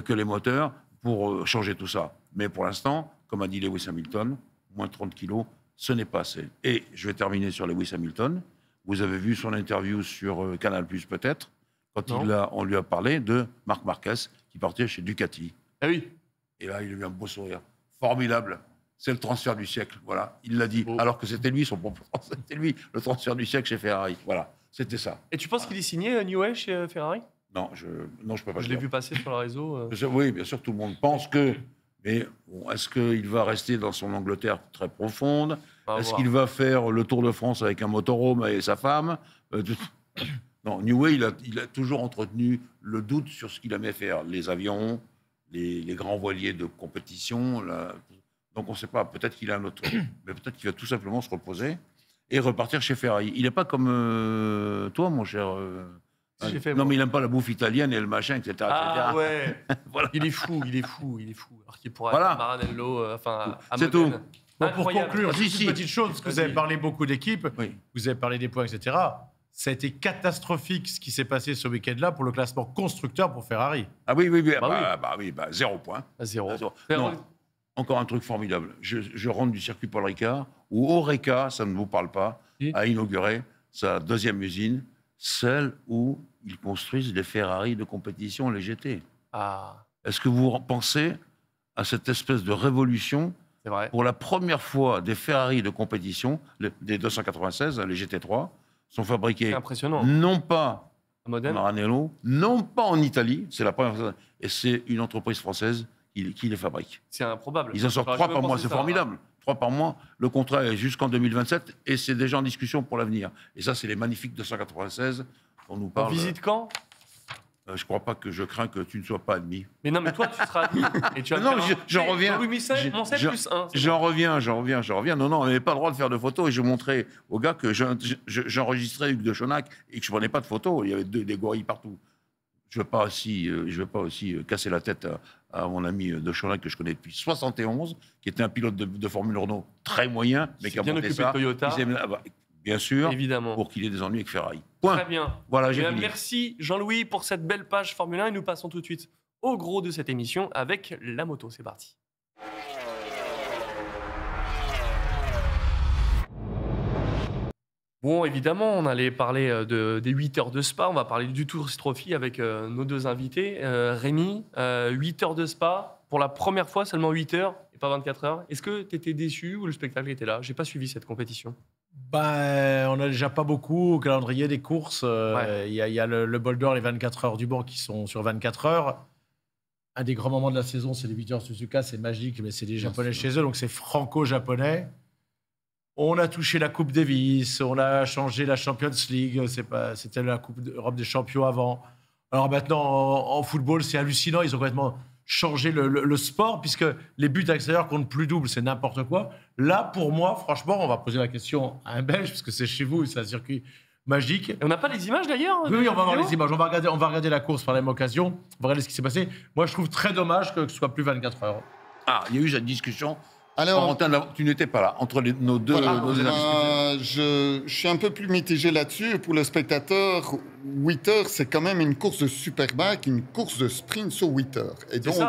que les moteurs pour changer tout ça. Mais pour l'instant, comme a dit Lewis Hamilton, moins 30 kilos, ce n'est pas assez. Et je vais terminer sur Lewis Hamilton. Vous avez vu son interview sur Canal+, peut-être, quand on lui a parlé de Marc Marquez, qui partait chez Ducati. Ah oui. Et là, il a eu un beau sourire. Formidable. C'est le transfert du siècle. Voilà, il l'a dit. Alors que c'était lui, c'était lui, le transfert du siècle chez Ferrari. Voilà, c'était ça. Et tu penses qu'il est signé Newey chez Ferrari? Non, je peux pas. Je l'ai vu passer sur le réseau. Oui, bien sûr, tout le monde pense que. Mais bon, est-ce qu'il va rester dans son Angleterre très profonde? Est-ce qu'il va faire le Tour de France avec un motorhome et sa femme? Non, Newey, il a toujours entretenu le doute sur ce qu'il aimait faire. Les avions, les grands voiliers de compétition. Donc on ne sait pas. Peut-être qu'il a un autre. Mais peut-être qu'il va tout simplement se reposer et repartir chez Ferrari. Il n'est pas comme toi, mon cher. Non, mais il n'aime pas la bouffe italienne et le machin, etc. Ah ouais. Voilà. Il est fou. Alors qu'il pourrait voilà. être Maranello, c'est tout. Bon, pour conclure, juste une petite chose, parce que vous avez parlé beaucoup d'équipes, vous avez parlé des points, etc. Ça a été catastrophique ce qui s'est passé ce week-end-là pour le classement constructeur pour Ferrari. Ah oui. 0 point. 0. Non, encore un truc formidable. Je rentre du circuit Paul Ricard, où Oreca, ça ne vous parle pas, a inauguré sa deuxième usine, celle où ils construisent les Ferrari de compétition, les GT. Ah. Est-ce que vous pensez à cette espèce de révolution? C'est vrai. Pour la première fois, des Ferrari de compétition, des 296, les GT3, sont fabriqués non pas en Maranello, non pas en Italie, c'est la première fois, et c'est une entreprise française qui les fabrique. C'est improbable. Ils en sortent 3 par mois, c'est formidable. 3 par mois, le contrat est jusqu'en 2027 et c'est déjà en discussion pour l'avenir. Et ça, c'est les magnifiques 296 dont nous parle. On visite quand? Je ne crois pas que je crains que tu ne sois pas admis. Mais non, mais toi, tu seras admis. Et tu vas non, j'en reviens. Mon 7 plus 1. J'en reviens. Non, on n'avait pas le droit de faire de photos. Et je montrais aux gars que j'enregistrais Hugues de Chonac et que je ne prenais pas de photos. Il y avait des gorilles partout. Je ne vais pas aussi casser la tête à mon ami de Chonac que je connais depuis 71, qui était un pilote de Formule Renault très moyen, mais qui a monté ça. Toyota. Bien sûr, évidemment, pour qu'il ait des ennuis avec Ferrari. Point. Très bien. Voilà, j'ai fini. Merci Jean-Louis pour cette belle page Formule 1 et nous passons tout de suite au gros de cette émission avec la moto. C'est parti. Bon, évidemment, on allait parler des 8 heures de Spa. On va parler du Tour Trophy avec nos deux invités. Rémi, 8 heures de Spa. Pour la première fois, seulement 8 heures et pas 24 heures. Est-ce que tu étais déçu ou le spectacle était là? Je n'ai pas suivi cette compétition. On n'a déjà pas beaucoup au calendrier des courses. Il y a le Bol d'Or, les 24 heures du Mans qui sont sur 24 heures. Un des grands moments de la saison, c'est les 8 heures Suzuka, c'est magique, mais c'est des Japonais chez eux, donc c'est franco-japonais. On a touché la Coupe Davis, on a changé la Champions League, c'était la Coupe d'Europe des champions avant. Alors maintenant, en football, c'est hallucinant, ils ont complètement changé le sport, puisque les buts extérieurs comptent plus double, c'est n'importe quoi. Là, pour moi, franchement, on va poser la question à un Belge, parce que c'est chez vous, c'est un circuit magique. Et on n'a pas les images d'ailleurs? Oui, on va voir les images. On va regarder la course par la même occasion. On va regarder ce qui s'est passé. Moi, je trouve très dommage que ce soit plus 24 heures. Ah, il y a eu cette discussion. Alors, tu n'étais pas là, entre nos deux. Je suis un peu plus mitigé là-dessus. Pour le spectateur, 8 heures, c'est quand même une course de superbike, une course de sprint sur 8 heures. Et donc,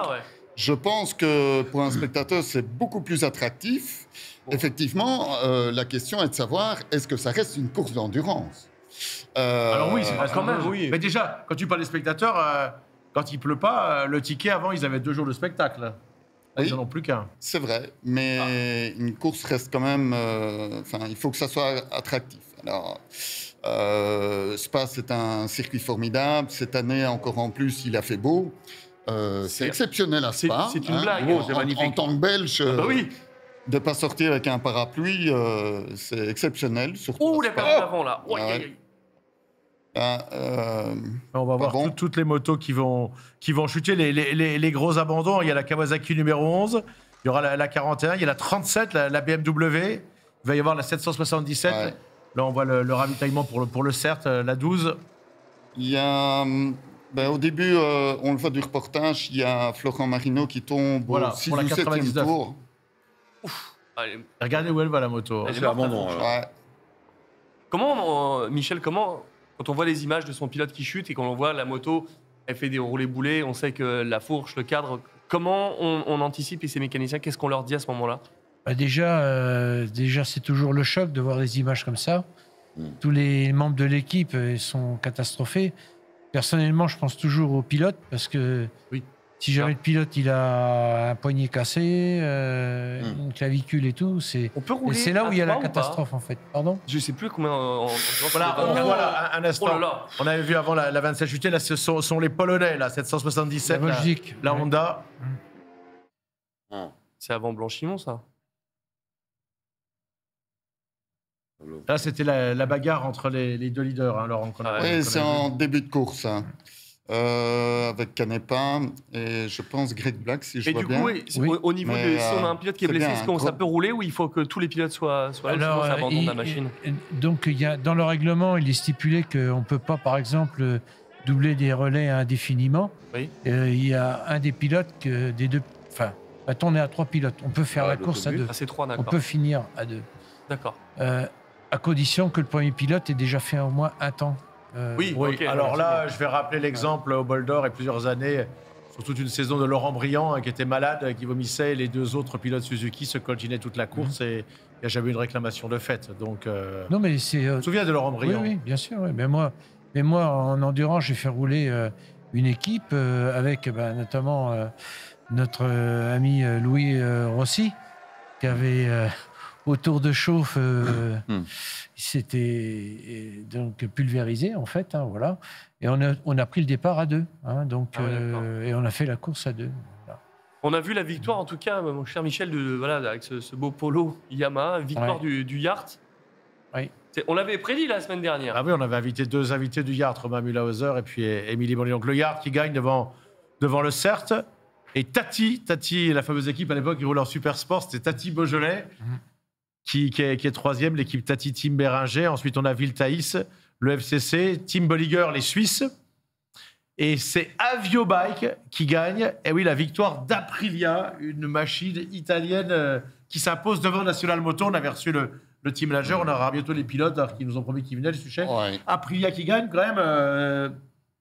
je pense que pour un spectateur, c'est beaucoup plus attractif. Bon. Effectivement, la question est de savoir, est-ce que ça reste une course d'endurance? Alors oui, c'est quand même. Oui. Mais déjà, quand tu parles des spectateurs, quand il pleut pas, le ticket avant, ils avaient 2 jours de spectacle. Là, ils n'en ont plus qu'un. C'est vrai, mais une course reste quand même. Il faut que ça soit attractif. Alors, Spa, c'est un circuit formidable. Cette année, encore en plus, il a fait beau. C'est exceptionnel à Spa. C'est une blague. C'est magnifique. En tant que Belge. De ne pas sortir avec un parapluie, c'est exceptionnel. Ouh, la perte d'avant, là. On va voir toutes les motos qui vont chuter, les gros abandons. Il y a la Kawasaki numéro 11, il y aura la 41, il y a la 37, la BMW, il va y avoir la 777. Ouais. Là, on voit le ravitaillement pour le CERT, la 12. Il y a... au début, on le voit du reportage, il y a Florent Marino qui tombe au 6 ou 7e tour. Ouf. Allez. Regardez où elle va, la moto. C'est l'abandon. Comment, Michel, quand on voit les images de son pilote qui chute et qu'on voit la moto, elle fait des roulés-boulés, on sait que la fourche, le cadre, comment on anticipe, et ces mécaniciens, qu'est-ce qu'on leur dit à ce moment-là? Déjà, c'est toujours le choc de voir des images comme ça. Tous les membres de l'équipe sont catastrophés. Personnellement, je pense toujours au pilote, parce que si jamais le pilote il a un poignet cassé, une clavicule et tout, c'est là où il y a la catastrophe en fait. Pardon? Je ne sais plus combien. Voilà, un instant. On avait vu avant la 27 chutée, là ce sont les Polonais, la 777, la Honda. C'est avant Blanchimont, ça. Là, c'était la bagarre entre les 2 leaders, Laurent. Oui, c'est en début de course. Avec Canepa et je pense Greg Black, si je vois bien. Au niveau si on a un pilote qui est blessé, est-ce qu'on ça peut rouler ou il faut que tous les pilotes soient là, sinon ça abandonne la machine? Donc, dans le règlement, il est stipulé qu'on ne peut pas, par exemple, doubler des relais indéfiniment. Oui. Il y a un des pilotes, des deux... Enfin, on est à 3 pilotes. On peut faire la course à 2. C'est 3, d'accord. On peut finir à 2. D'accord. À condition que le premier pilote ait déjà fait au moins un temps. Oui. Okay, alors là, je vais rappeler l'exemple au Bol d'Or et plusieurs années, sur toute une saison de Laurent Briand qui était malade, qui vomissait, et les 2 autres pilotes Suzuki se coltinaient toute la course et il n'y a jamais eu une réclamation de fait. Donc, non, mais c'est. Tu te souviens de Laurent Briand? Oui, bien sûr. Oui. Mais moi, en endurance, j'ai fait rouler une équipe avec notamment notre ami Louis Rossi, qui avait au tour de chauffe. C'était donc pulvérisé en fait, voilà. Et on a pris le départ à 2, et on a fait la course à 2. Voilà. On a vu la victoire en tout cas, mon cher Michel, avec ce beau polo Yamaha, victoire du Yacht. Oui. On l'avait prédit la semaine dernière. Ah oui, on avait invité 2 invités du Yacht, Romain Mühlhauser et puis Émilie Bonnet. Donc le Yacht qui gagne devant le CERT. Et Tati, la fameuse équipe à l'époque qui roulait en Super Sport, c'était Tati Beaujolais. Qui est 3e, l'équipe Tati Team Béringer. Ensuite, on a Viltaïs, le FCC, Team Bolliger, les Suisses. Et c'est Aviobike qui gagne. Et oui, la victoire d'Aprilia, une machine italienne qui s'impose devant National Moto. On avait reçu le team manager. On aura bientôt les pilotes qui nous ont promis qu'ils venaient, le sujet. Aprilia qui gagne, quand même.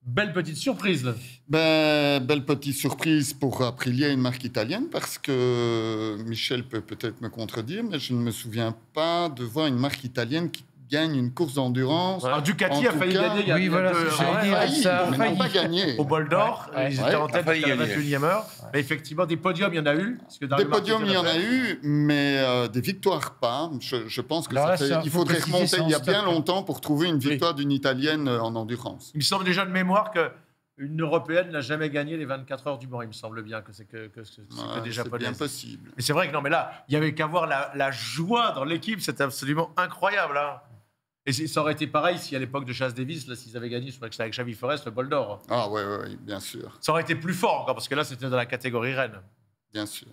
Belle petite surprise. Belle petite surprise pour Aprilia, une marque italienne, parce que Michel peut peut-être me contredire, mais je ne me souviens pas de voir une marque italienne gagne une course d'endurance. Alors, Ducati a failli gagner. Oui, voilà, ça a failli pas gagné. Au bol d'Or, ils étaient en tête à la 21e heure. Mais effectivement, des podiums, il y en a eu. Des podiums, il y en a eu, mais des victoires pas. Je pense que il faudrait remonter il y a bien longtemps pour trouver une victoire d'une Italienne en endurance. Il me semble déjà de mémoire qu'une Européenne n'a jamais gagné les 24 heures du Mans. Il me semble bien que c'est que des Japonaises. C'est bien possible. Mais c'est vrai que non, mais là, il y avait qu'à voir la joie dans l'équipe. C'était absolument incroyable. Hein. Et ça aurait été pareil si à l'époque de Chas Davis, là, s'ils avaient gagné avec Xavi Forest, le bol d'Or. Ah ouais, bien sûr. Ça aurait été plus fort encore, parce que là, c'était dans la catégorie reine. Bien sûr.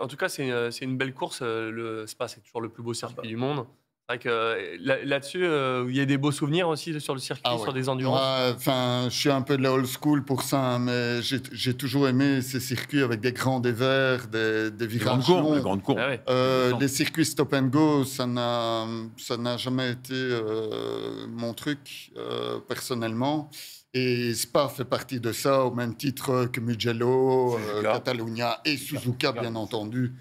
En tout cas, c'est une belle course. Le Spa, c'est toujours le plus beau circuit du monde. C'est vrai que là-dessus, il y a des beaux souvenirs aussi sur le circuit, sur des endurances. Enfin, je suis un peu de la old school pour ça, mais j'ai toujours aimé ces circuits avec des grands dévers, des virages longs. Des grandes courbes. Les circuits stop and go, ça n'a jamais été mon truc personnellement. Et Spa fait partie de ça, au même titre que Mugello, Catalunya et Suzuka, bien entendu,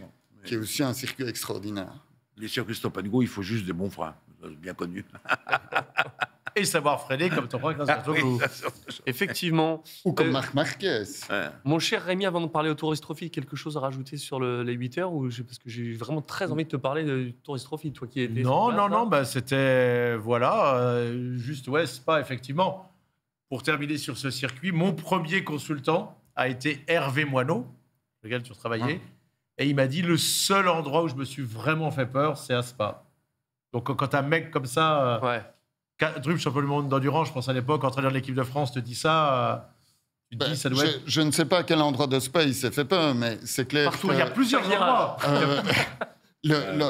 qui est aussi un circuit extraordinaire. Les circuits stop and go, il faut juste des bons freins, bien connu. Et savoir freiner comme ton frère Grasberto. Effectivement. Ou comme Marc Marquez. Mon cher Rémi, avant de parler au Tourist Trophy, quelque chose à rajouter sur les 8 heures parce que j'ai vraiment très envie de te parler du Tourist Trophy, toi qui étais. Non, c'était. Voilà, juste, Spa, effectivement. Pour terminer sur ce circuit, mon premier consultant a été Hervé Moineau, lequel tu travaillais. Et il m'a dit, le seul endroit où je me suis vraiment fait peur, c'est à Spa. Donc, quand un mec comme ça, Drup, champion du monde d'endurance, je pense à l'époque, entraîneur de l'équipe de France, te dit ça, tu te dis, ça doit être... Je ne sais pas à quel endroit de Spa il s'est fait peur, mais c'est clair. Partout, il y a plusieurs endroits.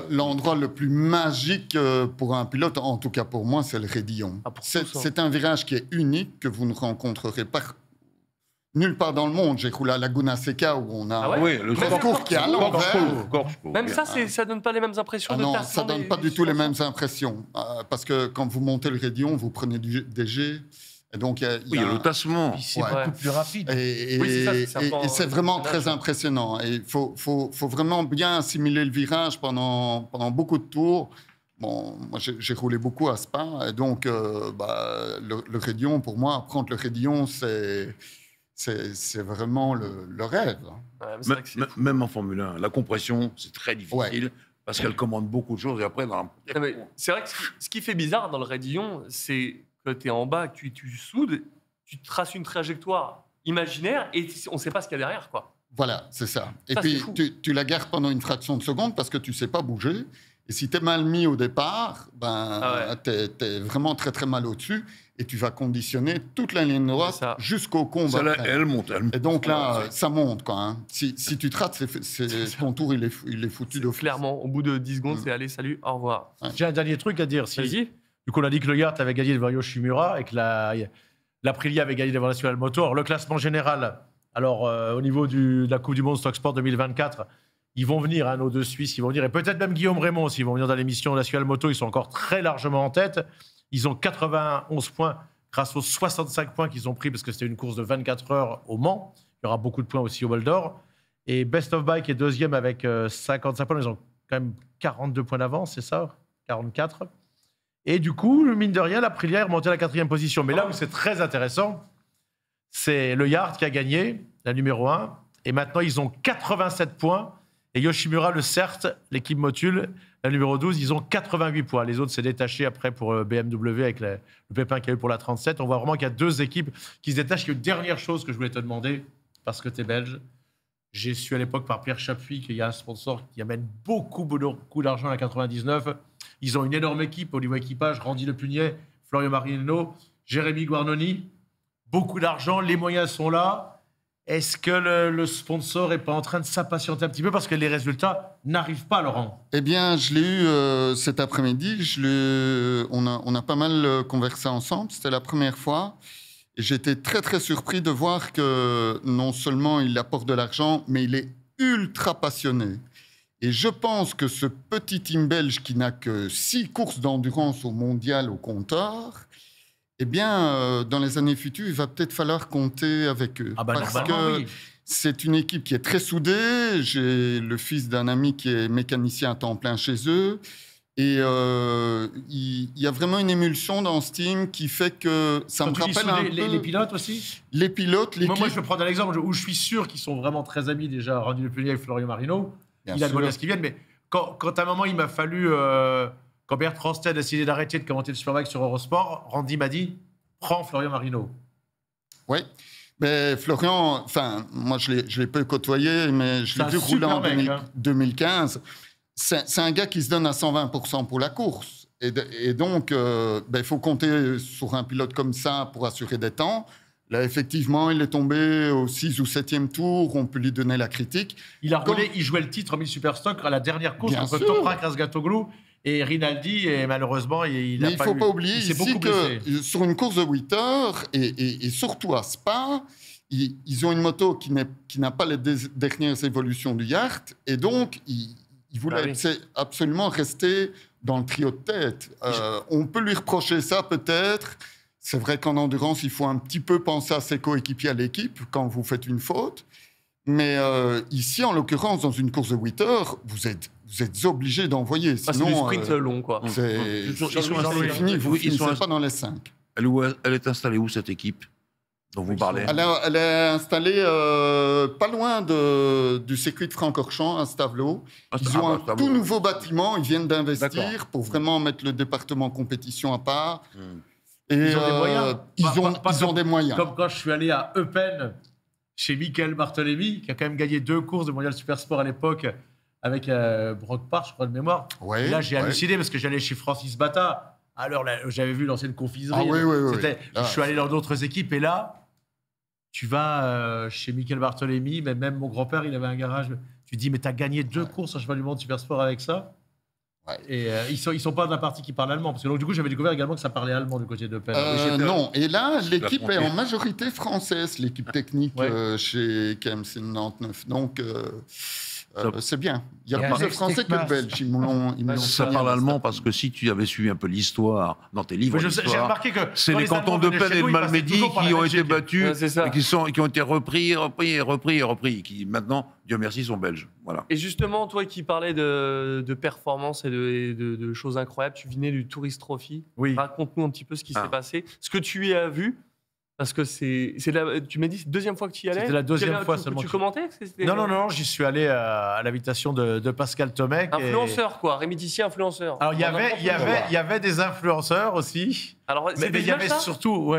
L'endroit le plus magique pour un pilote, en tout cas pour moi, c'est le Raidillon. C'est un virage qui est unique, que vous ne rencontrerez pas nulle part dans le monde. J'ai roulé à Laguna Seca où on a le parcours qui est à l'envers. Même ça donne pas les mêmes impressions de non, ça donne pas du tout les mêmes impressions. Parce que quand vous montez le Raidillon, vous prenez des G. Et donc, il y a le tassement. C'est beaucoup plus rapide. Et c'est vraiment très impressionnant. Et il faut vraiment bien assimiler le virage pendant beaucoup de tours. Bon, moi, j'ai roulé beaucoup à Spa. Et donc, le Raidillon, pour moi, prendre le Raidillon, c'est vraiment le rêve. Même en Formule 1, la compression, c'est très difficile. Parce qu'elle commande beaucoup de choses. Et après, c'est vrai que ce qui fait bizarre dans le Raidillon, c'est que tu es en bas, que tu soudes, tu traces une trajectoire imaginaire et on ne sait pas ce qu'il y a derrière, quoi. Voilà, c'est ça. Et puis, tu la gardes pendant une fraction de seconde parce que tu ne sais pas bouger. Et si tu es mal mis au départ, tu es vraiment très, très mal au-dessus et tu vas conditionner toute la ligne droite jusqu'au combat. Elle monte. Et donc là, ça monte, quoi. Hein. Si tu te rates, ton tour, il est foutu d'office. Clairement, au bout de 10 secondes, c'est allez, salut, au revoir. J'ai un dernier truc à dire. Du coup, on a dit que le Yacht avait gagné devant Yoshimura et que l'Aprilia avait gagné devant la National Moto. Alors, le classement général, au niveau de la Coupe du Monde Stock Sport 2024, ils vont venir, nos deux Suisses, ils vont venir, et peut-être même Guillaume Raymond, s'ils vont venir dans l'émission National Moto, ils sont encore très largement en tête. Ils ont 91 points grâce aux 65 points qu'ils ont pris, parce que c'était une course de 24 heures au Mans. Il y aura beaucoup de points aussi au Bol d'Or. Et Best of Bike est deuxième avec 55 points. Ils ont quand même 42 points d'avance, c'est ça 44. Et du coup, mine de rien, l'Aprilia est remonté à la 4e position. Mais là où c'est très intéressant, c'est le Yard qui a gagné, la numéro 1. Et maintenant, ils ont 87 points. Et Yoshimura, le CERT, l'équipe Motul, la numéro 12, ils ont 88 points. Les autres s'est détaché après pour BMW avec le pépin qu'il y a eu pour la 37. On voit vraiment qu'il y a deux équipes qui se détachent. Il y a une dernière chose que je voulais te demander, parce que tu es belge. J'ai su à l'époque par Pierre Chapuis qu'il y a un sponsor qui amène beaucoup d'argent à la 99. Ils ont une énorme équipe au niveau équipage. Randy Lepunier, Florio Marinello, Jérémy Guarnoni. Beaucoup d'argent, les moyens sont là. Est-ce que le sponsor n'est pas en train de s'impatienter un petit peu parce que les résultats n'arrivent pas, Laurent? Eh bien, je l'ai eu cet après-midi. On a pas mal conversé ensemble. C'était la première fois. Et j'étais très, très surpris de voir que non seulement il apporte de l'argent, mais il est ultra passionné. Et je pense que ce petit team belge qui n'a que 6 courses d'endurance au mondial au compteur, eh bien, dans les années futures, il va peut-être falloir compter avec eux. Parce que c'est une équipe qui est très soudée. J'ai le fils d'un ami qui est mécanicien à temps plein chez eux. Et il y a vraiment une émulsion dans ce team qui fait que ça me rappelle un peu... Les pilotes aussi. Les pilotes, l'équipe... Moi, je vais prendre un exemple où je suis sûr qu'ils sont vraiment très amis déjà. Randy Lepenier et Florian Marino. Il a demandé à ce qu'ils viennent. Mais quand à un moment, il m'a fallu... quand Bertrand Stedt a décidé d'arrêter de commenter le Superbike sur Eurosport, Randy m'a dit « Prends Florian Marino ». Oui. Mais Florian, enfin, moi, je l'ai peu côtoyé, mais je l'ai vu rouler en 2015. C'est un gars qui se donne à 120% pour la course. Et donc, il faut compter sur un pilote comme ça pour assurer des temps. Là, effectivement, il est tombé au 6 ou 7e tour. On peut lui donner la critique. Il jouait le titre en 1000 Superstock à la dernière course entre Toprak, Razgatoglu et Rinaldi. Et malheureusement, il ne faut pas oublier ici que sur une course de 8 heures, et surtout à Spa, ils ont une moto qui n'a pas les dernières évolutions du Yacht. Et donc, il voulait absolument rester dans le trio de tête. On peut lui reprocher ça, peut-être. C'est vrai qu'en endurance, il faut un petit peu penser à ses coéquipiers à l'équipe quand vous faites une faute. Mais ici, en l'occurrence, dans une course de 8 heures, vous êtes obligé d'envoyer. Sinon, c'est du sprint long, quoi. C'est fini, vous ne finissez pas dans les 5. Elle est installée où, cette équipe dont vous parlez? Elle est installée pas loin du circuit de Francorchamps, à Stavelot. Ils ont un tout nouveau bâtiment. Ils viennent d'investir pour vraiment mettre le département compétition à part. Et ils ont des moyens. Ils ont des moyens. Comme quand je suis allé à Eupen chez Michael Barthélémy, qui a quand même gagné 2 courses de Mondial Supersport à l'époque avec Brock Parr, je crois de mémoire. Ouais, et là, j'ai halluciné parce que j'allais chez Francis Bata. Alors là, j'avais vu l'ancienne confiserie. Je suis allé dans d'autres équipes et là, tu vas chez Michael Barthélémy, mais même mon grand-père, il avait un garage. Tu dis, mais t'as gagné 2 courses à cheval du monde Supersport avec ça. Ouais. Et ils sont pas de la partie qui parle allemand. Parce que donc, du coup, j'avais découvert également que ça parlait allemand du côté de Eupen. Non, et là, l'équipe est en majorité française, l'équipe technique chez KMC 99. Donc, c'est bien. Il y a plus de Français que de Belges. Ça parle allemand parce que si tu avais suivi un peu l'histoire dans tes livres, j'ai remarqué que c'est les cantons d'Eupen et de Malmedy qui ont été battus et qui ont été repris. Qui maintenant, Dieu merci, sont belges. Voilà. Et justement, toi qui parlais de performance et de choses incroyables, tu venais du Tourist Trophy. Oui. Raconte-nous un petit peu ce qui s'est passé, ce que tu y as vu. Parce que tu m'as dit, c'est la 2e fois que tu y allais. C'était la 2e fois seulement. Tu commentais Non, j'y suis allé à l'invitation de Pascal Tomec. Influenceur, quoi. Rémi Tissier, influenceur. Alors, il y avait des influenceurs aussi. Alors, mais il y avait surtout,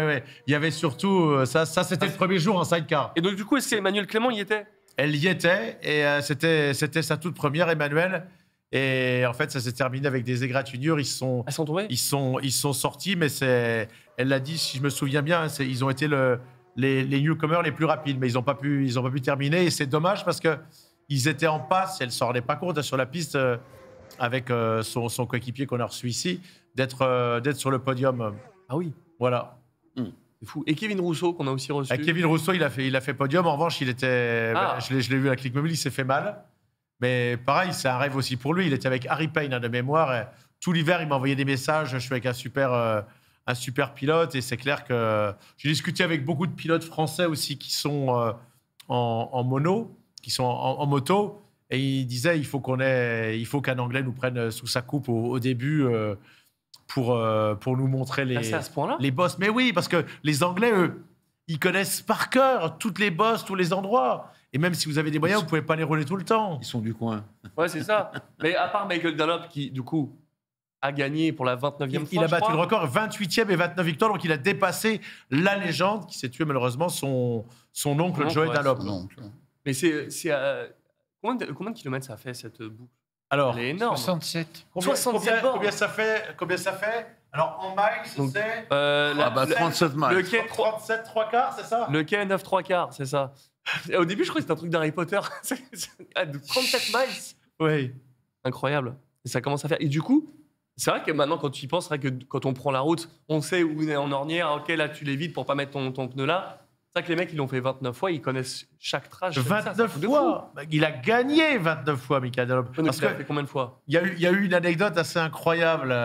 il y avait surtout, ça c'était le premier jour en sidecar. Et donc, du coup, est-ce qu'Emmanuel Clément y était? Elle y était, et c'était sa toute première, Emmanuel. Et en fait, ça s'est terminé avec des égratignures. Ils sont tombés. Ils sont sortis, mais elle l'a dit, si je me souviens bien, ils ont été les newcomers les plus rapides, mais ils n'ont pas pu terminer. Et c'est dommage parce que ils étaient en passe. Elle ne s'en rendait pas compte sur la piste avec son coéquipier qu'on a reçu ici, d'être sur le podium. Ah oui. Voilà. C'est fou. Et Kevin Rousseau qu'on a aussi reçu. Kevin Rousseau, il a fait podium. En revanche, il était. Je l'ai vu à Click Mobile, il s'est fait mal. Mais pareil, c'est un rêve aussi pour lui. Il était avec Harry Payne de mémoire. Et tout l'hiver, il m'a envoyé des messages. Je suis avec un super pilote. Et c'est clair que j'ai discuté avec beaucoup de pilotes français aussi qui sont en mono, qui sont en moto. Et il disait il faut qu'un Anglais nous prenne sous sa coupe au début pour nous montrer les bosses. Mais oui, parce que les Anglais, eux, ils connaissent par cœur toutes les bosses, tous les endroits. Et même si vous avez des moyens, vous ne pouvez pas les rouler tout le temps. Ils sont du coin. Ouais, c'est ça. Mais à part Michael Dunlop, qui, du coup, a gagné pour la 29e fois, il a battu le record, 28e et 29 victoires. Donc, il a dépassé la légende qui s'est tué, malheureusement, son oncle, Joey Dunlop. Mais combien de kilomètres ça fait, cette boucle? Alors, elle est énorme. 67. Combien ça fait Alors, en miles, c'est... 37 miles. Le quai 37 3 quarts, c'est ça? Le quai 9 3 quarts, c'est ça. Au début, je croyais que c'était un truc d'Harry Potter. 37 miles. Oui. Incroyable. Et ça commence à faire. Et du coup, c'est vrai que maintenant, quand tu y penses, c'est vrai que quand on prend la route, on sait où on est en ornière. Ok, là, tu l'évites pour pas mettre ton pneu là. C'est vrai que les mecs, ils l'ont fait 29 fois. Ils connaissent chaque trajet. 29 fois. Il a gagné 29 fois, Michael Dunlop. Parce qu'il a fait combien de fois? Il y a eu une anecdote assez incroyable.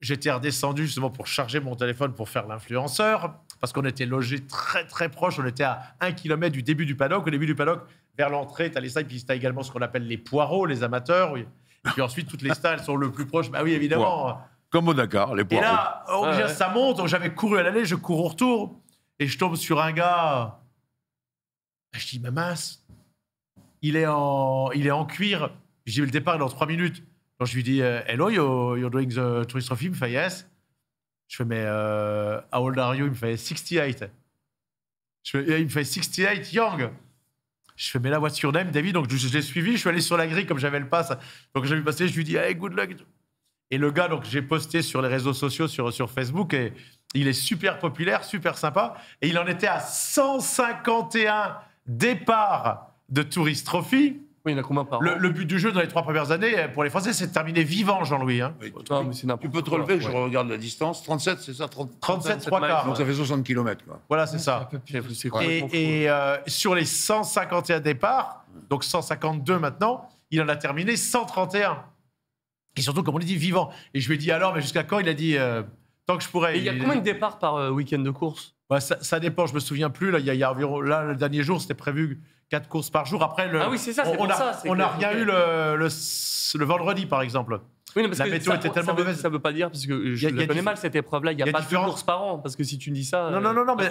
J'étais redescendu justement pour charger mon téléphone pour faire l'influenceur, parce qu'on était logés très très proche, on était à 1 km du début du paddock. Au début du paddock, vers l'entrée, tu as les sides, puis tu as également ce qu'on appelle les poireaux, les amateurs. Et puis ensuite, toutes les stars, elles sont le plus proche. Bah oui, évidemment. Ouais. Comme au Dakar, les poireaux. Et là, ça monte. Donc, j'avais couru à l'aller, je cours au retour. Et je tombe sur un gars. Je dis, mais mince, il est en cuir. Je dis, le départ est dans 3 minutes. Donc, je lui dis, hello, you're doing the Tourist Trophy? Il me fait, yes. Je fais, mais how old are you? Il me fait, 68. Il me fait, 68, young. Je fais, mais là, what's your name, David? Donc, je l'ai suivi. Je suis allé sur la grille comme j'avais le pass. Donc, j'ai vu passer. Je lui dis, hey, good luck. Et le gars, donc, j'ai posté sur les réseaux sociaux, sur Facebook, et il est super populaire, super sympa. Et il en était à 151 départs de Tourist Trophy. Oui, il y en a combien par an? Le but du jeu dans les 3 premières années, pour les Français, c'est de terminer vivant, Jean-Louis. Hein. Oui, tu peux te relever, je regarde la distance. 37, c'est ça? 37, 3 quarts. Donc ça fait 60 km. Quoi. Voilà, c'est ça. Et sur les 151 départs, donc 152 maintenant, il en a terminé 131. Et surtout, comme on dit, vivant. Et je lui ai dit alors, mais jusqu'à quand? Il a dit tant que je pourrais. Et il y a combien de départs par week-end de course? Ça dépend, je me souviens plus. Là, il y a environ, là, le dernier jour, c'était prévu 4 courses par jour. Après, ah oui, c'est ça, on n'a rien eu le vendredi, par exemple. Oui, parce la que météo était tellement mauvaise. Ça ne veut pas dire, parce que je connais mal cette épreuve-là, il n'y a pas de courses par an, parce que si tu me dis ça... Non, mais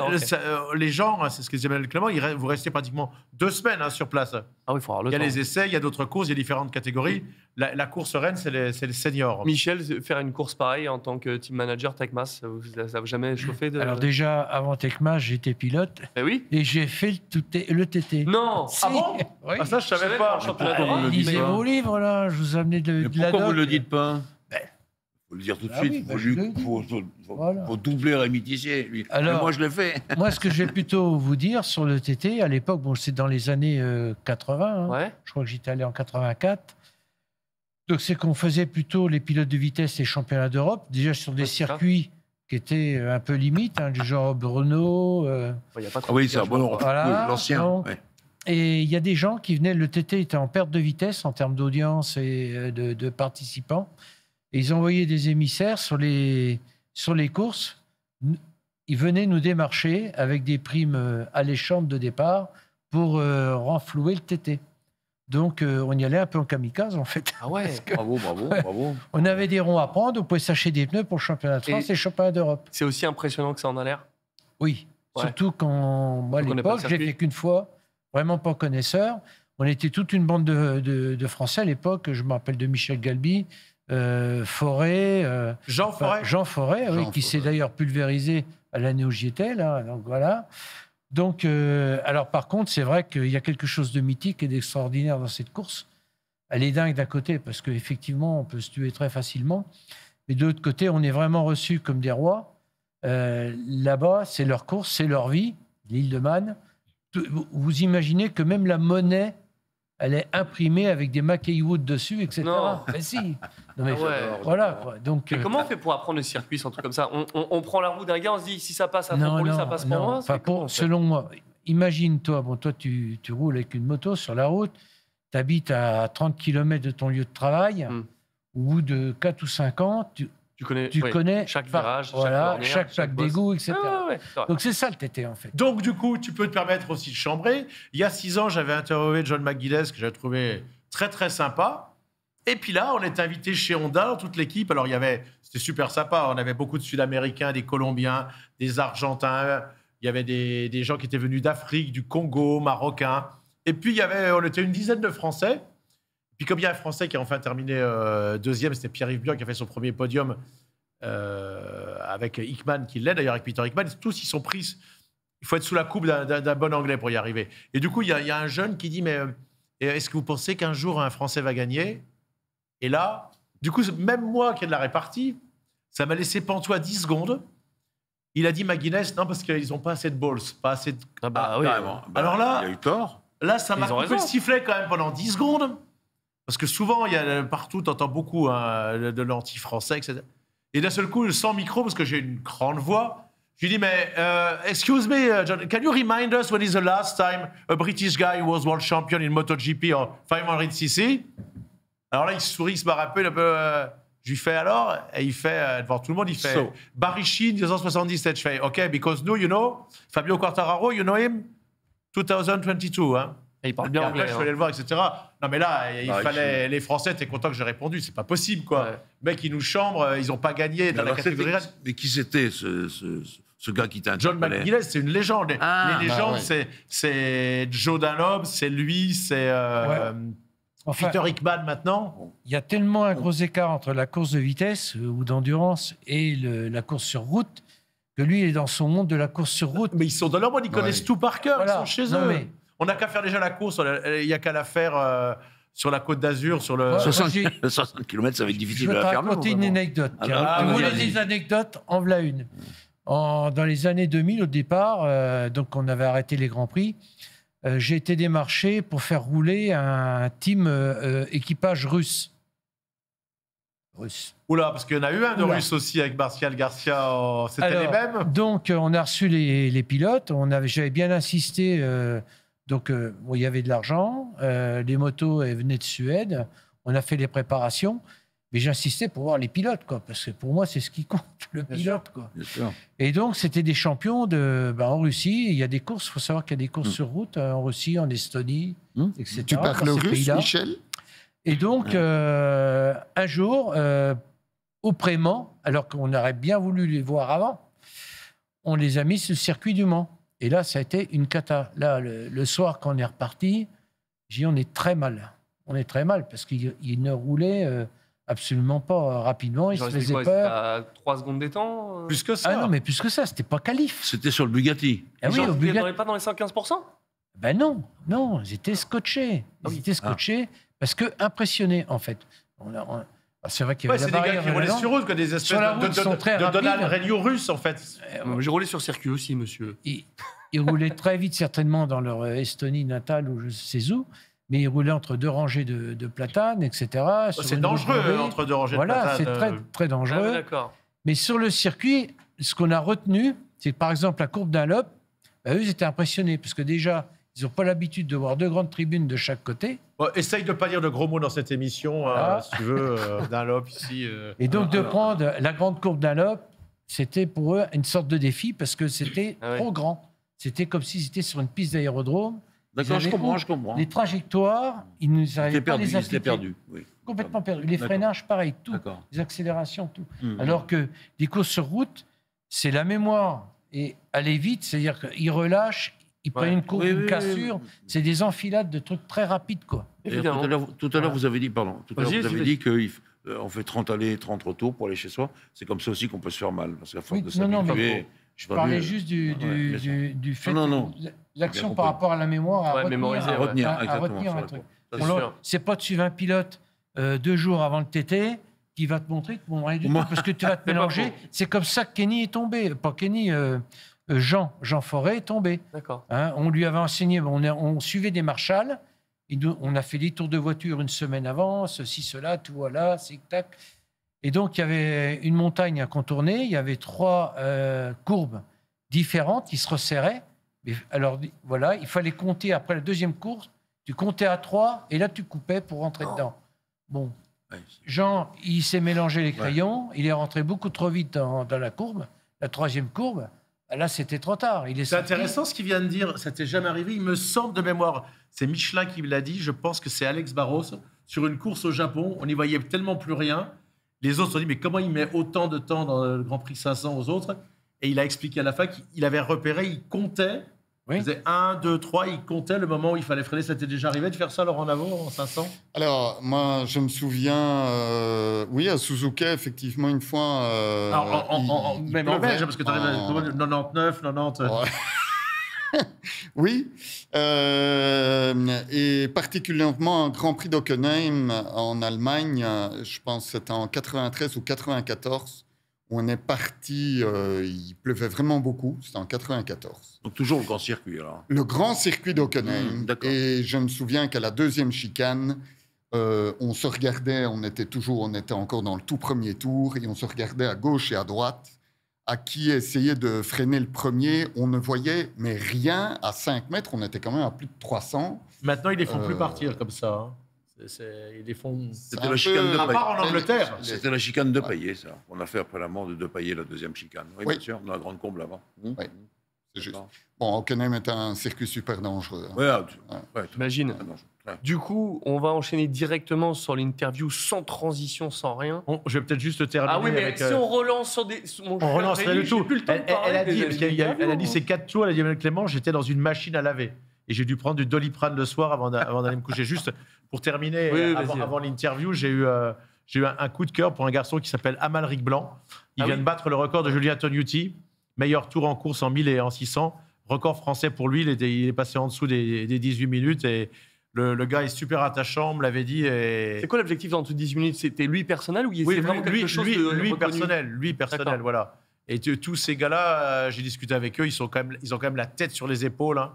les gens, c'est ce que disait Emmanuel Clément, vous restez pratiquement 2 semaines sur place. Ah oui, il faut avoir le temps. Il y a les essais, il y a d'autres courses, il y a différentes catégories. La course reine, c'est les seniors. Michel, faire une course pareille en tant que team manager Tecmas, ça ne vous jamais chauffé Alors déjà, avant Tecmas, j'étais pilote. Oui. Et j'ai fait le TT. Non. Ah bon? Oui. Ah ça, je ne savais pas. Lisez vos livres, là. Je vous ai amené de la pourquoi doc. vous ne le dites pas? Il faut le dire tout de suite. Il faut doubler Rémi Tissier. Lui. Alors, moi, je l'ai fait. Moi, ce que je vais plutôt vous dire sur le TT, à l'époque, bon, c'est dans les années 80. Hein, je crois que j'étais allé en 84. Donc, c'est qu'on faisait plutôt les pilotes de vitesse et championnats d'Europe, déjà sur des circuits qui étaient un peu limites, hein, du genre Brno. Oui, c'est voilà, l'ancien. Et il y a des gens qui venaient, le TT était en perte de vitesse en termes d'audience et de participants. Et ils envoyaient des émissaires sur les courses. Ils venaient nous démarcher avec des primes alléchantes de départ pour renflouer le TT. Donc, on y allait un peu en kamikaze, en fait. Ah ouais, bravo. On avait des ronds à prendre, on pouvait s'acheter des pneus pour le championnat de France et le championnat d'Europe. C'est aussi impressionnant que ça en a l'air? Oui, surtout quand, moi, à l'époque, j'ai fait qu'une fois, vraiment pas connaisseur. On était toute une bande de Français à l'époque. Je me rappelle de Michel Galby, Forêt, Jean Forêt, qui s'est d'ailleurs pulvérisé à l'année où j'y étais, là. Donc voilà. Donc, alors par contre, c'est vrai qu'il y a quelque chose de mythique et d'extraordinaire dans cette course. Elle est dingue d'un côté parce qu'effectivement, on peut se tuer très facilement. Mais de l'autre côté, on est vraiment reçus comme des rois. Là-bas, c'est leur course, c'est leur vie, l'île de Man. Vous imaginez que même la monnaie, elle est imprimée avec des Mackay Wood dessus, etc. Non. Mais si. Non, mais voilà. Quoi. Donc, mais comment on fait pour apprendre le circuit sur un truc comme ça? On prend la roue d'un gars, on se dit si ça passe pour lui, ça passe pour moi. Enfin, selon moi, imagine-toi, toi tu roules avec une moto sur la route, tu habites à 30 km de ton lieu de travail, au bout de 4 ou 5 ans, tu connais chaque virage, chaque plaque d'égout, etc. Donc c'est ça le TT en fait. Donc du coup, tu peux te permettre aussi de chambrer. Il y a 6 ans, j'avais interviewé John McGuinness, que j'avais trouvé très très sympa. Et puis là, on est invité chez Honda, dans toute l'équipe. Alors c'était super sympa. On avait beaucoup de Sud-Américains, des Colombiens, des Argentins. Il y avait des gens qui étaient venus d'Afrique, du Congo, Marocains. Et puis on était une dizaine de Français. Puis comme il y a un Français qui a enfin terminé deuxième, c'était Pierre-Yves Bian qui a fait son premier podium avec Hickman, qui l'est d'ailleurs avec Peter Hickman. Tous, ils sont pris. Il faut être sous la coupe d'un bon Anglais pour y arriver. Et du coup, il y a un jeune qui dit, mais est-ce que vous pensez qu'un jour un Français va gagner? Et là, du coup, même moi qui ai de la répartie, ça m'a laissé pantois 10 secondes. Il a dit McGuinness, non, parce qu'ils n'ont pas assez de balls, pas assez de... Oui. Alors là, il a eu tort. Là, ça m'a coupé le sifflet quand même pendant 10 secondes. Parce que souvent, partout, tu entends beaucoup de l'anti-français, etc. Et d'un seul coup, sans micro, parce que j'ai une grande voix, je lui dis, mais excuse me, John, can you remind us when is the last time a British guy was world champion in MotoGP or 500cc? Alors là, il sourit, il se marre un peu, je lui fais alors, et il fait, devant tout le monde, il fait Barry Sheene, 1977. Je fais, OK, because you know, Fabio Quartararo, you know him? 2022, hein? Et il parle bien anglais. Après, je suis allé le voir, etc. Non, mais là, les Français étaient contents que j'ai répondu. C'est pas possible, quoi. Ouais. Le mec, ils nous chambrent, ils n'ont pas gagné dans la catégorie. Mais qui c'était, ce gars qui t'a John McGuinness, c'est une légende. Les légendes, c'est Joe Dunlop, c'est lui, c'est Peter Hickman maintenant. Il y a tellement un gros écart entre la course de vitesse ou d'endurance et la course sur route que lui, il est dans son monde de la course sur route. Mais ils sont dans leur monde, ils connaissent tout par cœur, ils sont chez eux. Mais... On n'a qu'à faire déjà la course, il n'y a qu'à la faire sur la Côte d'Azur, sur le... 60 km, ça va être difficile de la faire. Je vais te raconter une anecdote. Vous voulez des anecdotes? En voilà une. Dans les années 2000, au départ, donc on avait arrêté les Grands Prix, j'ai été démarché pour faire rouler un team équipage russe. Oula, parce qu'il y en a eu un de russe aussi avec Martial Garcia, c'était les mêmes. Donc, on a reçu les pilotes, j'avais bien insisté, il y avait de l'argent, les motos elles venaient de Suède, on a fait les préparations, mais j'insistais pour voir les pilotes, quoi, parce que pour moi, c'est ce qui compte, le pilote. Quoi. Bien sûr. Et donc, c'était des champions en Russie, il y a des courses, il faut savoir qu'il y a des courses sur route, en Russie, en Estonie, etc. Tu parles le russe, Michel ? Et donc, un jour, au Prémant, alors qu'on aurait bien voulu les voir avant, on les a mis sur le circuit du Mans. Et là, ça a été une cata. Là, le soir, quand on est reparti, j'ai dit, on est très mal. On est très mal, parce qu'il ne roulait absolument pas rapidement. Il se faisait peur. À 3 secondes des temps Plus que ça. Ah non, mais plus que ça, c'était pas qualif. C'était sur le Bugatti. Ah oui, au Bugatti. Ils pas dans les 115%? Ben non, ils étaient scotchés. Ils étaient scotchés. Parce que impressionnés, en fait. C'est vrai qu'il y avait la barrière. C'est des gars qui roulaient sur route, des espèces de Donald Renault russe, en fait. J'ai roulé sur circuit aussi, monsieur. Ils roulaient très vite, certainement, dans leur Estonie natale ou je sais où, mais ils roulaient entre 2 rangées de platanes, etc. C'est dangereux, entre 2 rangées de platanes. Voilà, c'est très, très dangereux. D'accord. Mais sur le circuit, ce qu'on a retenu, c'est que, par exemple, la courbe Dunlop, eux, ils étaient impressionnés, parce que déjà, ils n'ont pas l'habitude de voir 2 grandes tribunes de chaque côté. Essaye de ne pas dire de gros mots dans cette émission, si tu veux, Dunlop ici. Et donc, de prendre la grande courbe Dunlop, c'était pour eux une sorte de défi, parce que c'était trop grand. C'était comme s'ils étaient sur une piste d'aérodrome. D'accord, je comprends. Les trajectoires, ils nous arrivaient pas à les appliquer. Ils étaient perdus, oui. Complètement perdus. Les freinages, pareil, tout. Les accélérations, tout. Alors que des courses sur route, c'est la mémoire. Et aller vite, c'est-à-dire qu'ils relâchent, ils prennent une courbe, une cassure. C'est des enfilades de trucs très rapides, quoi. Tout à l'heure, vous avez dit, qu'on fait 30 allées, 30 retours pour aller chez soi. C'est comme ça aussi qu'on peut se faire mal. Parce qu'à force de s'habituer... Je parlais juste du fait que l'action par rapport à la mémoire, à retenir un truc. C'est pas de suivre un pilote 2 jours avant le TT qui va te montrer que rien du tout, parce que tu vas te mélanger. C'est comme ça que Kenny est tombé. Pas Kenny, Jean Forêt est tombé. D'accord. On lui avait enseigné, on suivait des marshals, on a fait des tours de voiture une semaine avant, ceci, cela, tout voilà, tic-tac. Et donc, il y avait une montagne à contourner, il y avait 3 courbes différentes qui se resserraient. Alors, voilà, il fallait compter après la deuxième course, tu comptais à 3 et là, tu coupais pour rentrer dedans. Bon, Jean, il s'est mélangé les crayons, il est rentré beaucoup trop vite dans la courbe, la 3e courbe. Là, c'était trop tard. C'est intéressant ce qu'il vient de dire, ça t'est jamais arrivé, il me semble de mémoire. C'est Michelin qui me l'a dit, je pense que c'est Alex Barros, sur une course au Japon, on n'y voyait tellement plus rien. Les autres se sont dit, mais comment il met autant de temps dans le Grand Prix 500 aux autres? Et il a expliqué à la fin qu'il avait repéré, il comptait. Il faisait 1, 2, 3, il comptait le moment où il fallait freiner. Ça t'est déjà arrivé de faire ça, Laurent Navo, en 500? Alors, moi, je me souviens, à Suzuka, effectivement, une fois... même en belge, parce que tu arrives à 99, 90... Oui, et particulièrement un Grand Prix d'Hockenheim en Allemagne, je pense que c'était en 93 ou 94, où on est parti, il pleuvait vraiment beaucoup, c'était en 94. Donc toujours le grand circuit, alors? Le grand circuit d'Hockenheim, et je me souviens qu'à la 2e chicane, on se regardait, on était encore dans le tout premier tour, et on se regardait à gauche et à droite, à qui essayait de freiner le premier, on ne voyait mais rien à 5 mètres, on était quand même à plus de 300. Maintenant, ils les font plus partir comme ça. Ils les font... C'était la chicane de Paillet. À part en Angleterre. C'était la chicane de Paillet, ça. On a fait après la mort de Paillet, la 2e chicane. Oui, bien sûr, dans la grande courbe là-bas. Oui. C'est juste. Bon, Hockenheim est un circuit super dangereux. T'imagines. Du coup, on va enchaîner directement sur l'interview sans transition, sans rien. Je vais peut-être juste terminer. Ah oui, mais si on relance sur des. On relance rien du tout. Elle a dit ces 4 tours, elle a dit Emmanuel Clément, j'étais dans une machine à laver. Et j'ai dû prendre du Doliprane le soir avant d'aller me coucher. Juste pour terminer, avant l'interview, j'ai eu un coup de cœur pour un garçon qui s'appelle Amalric Blanc. Il vient de battre le record de Julien Tognuti, meilleur tour en course en 1000 et en 600. Record français pour lui, il est passé en dessous des 18 minutes. Et le gars est super attachant, on me l'avait dit. C'est quoi l'objectif dans 18 minutes? C'était lui personnel ou c'est vraiment quelque chose de lui personnel, voilà. Et tous ces gars-là, j'ai discuté avec eux, ils ont quand même la tête sur les épaules. Hein.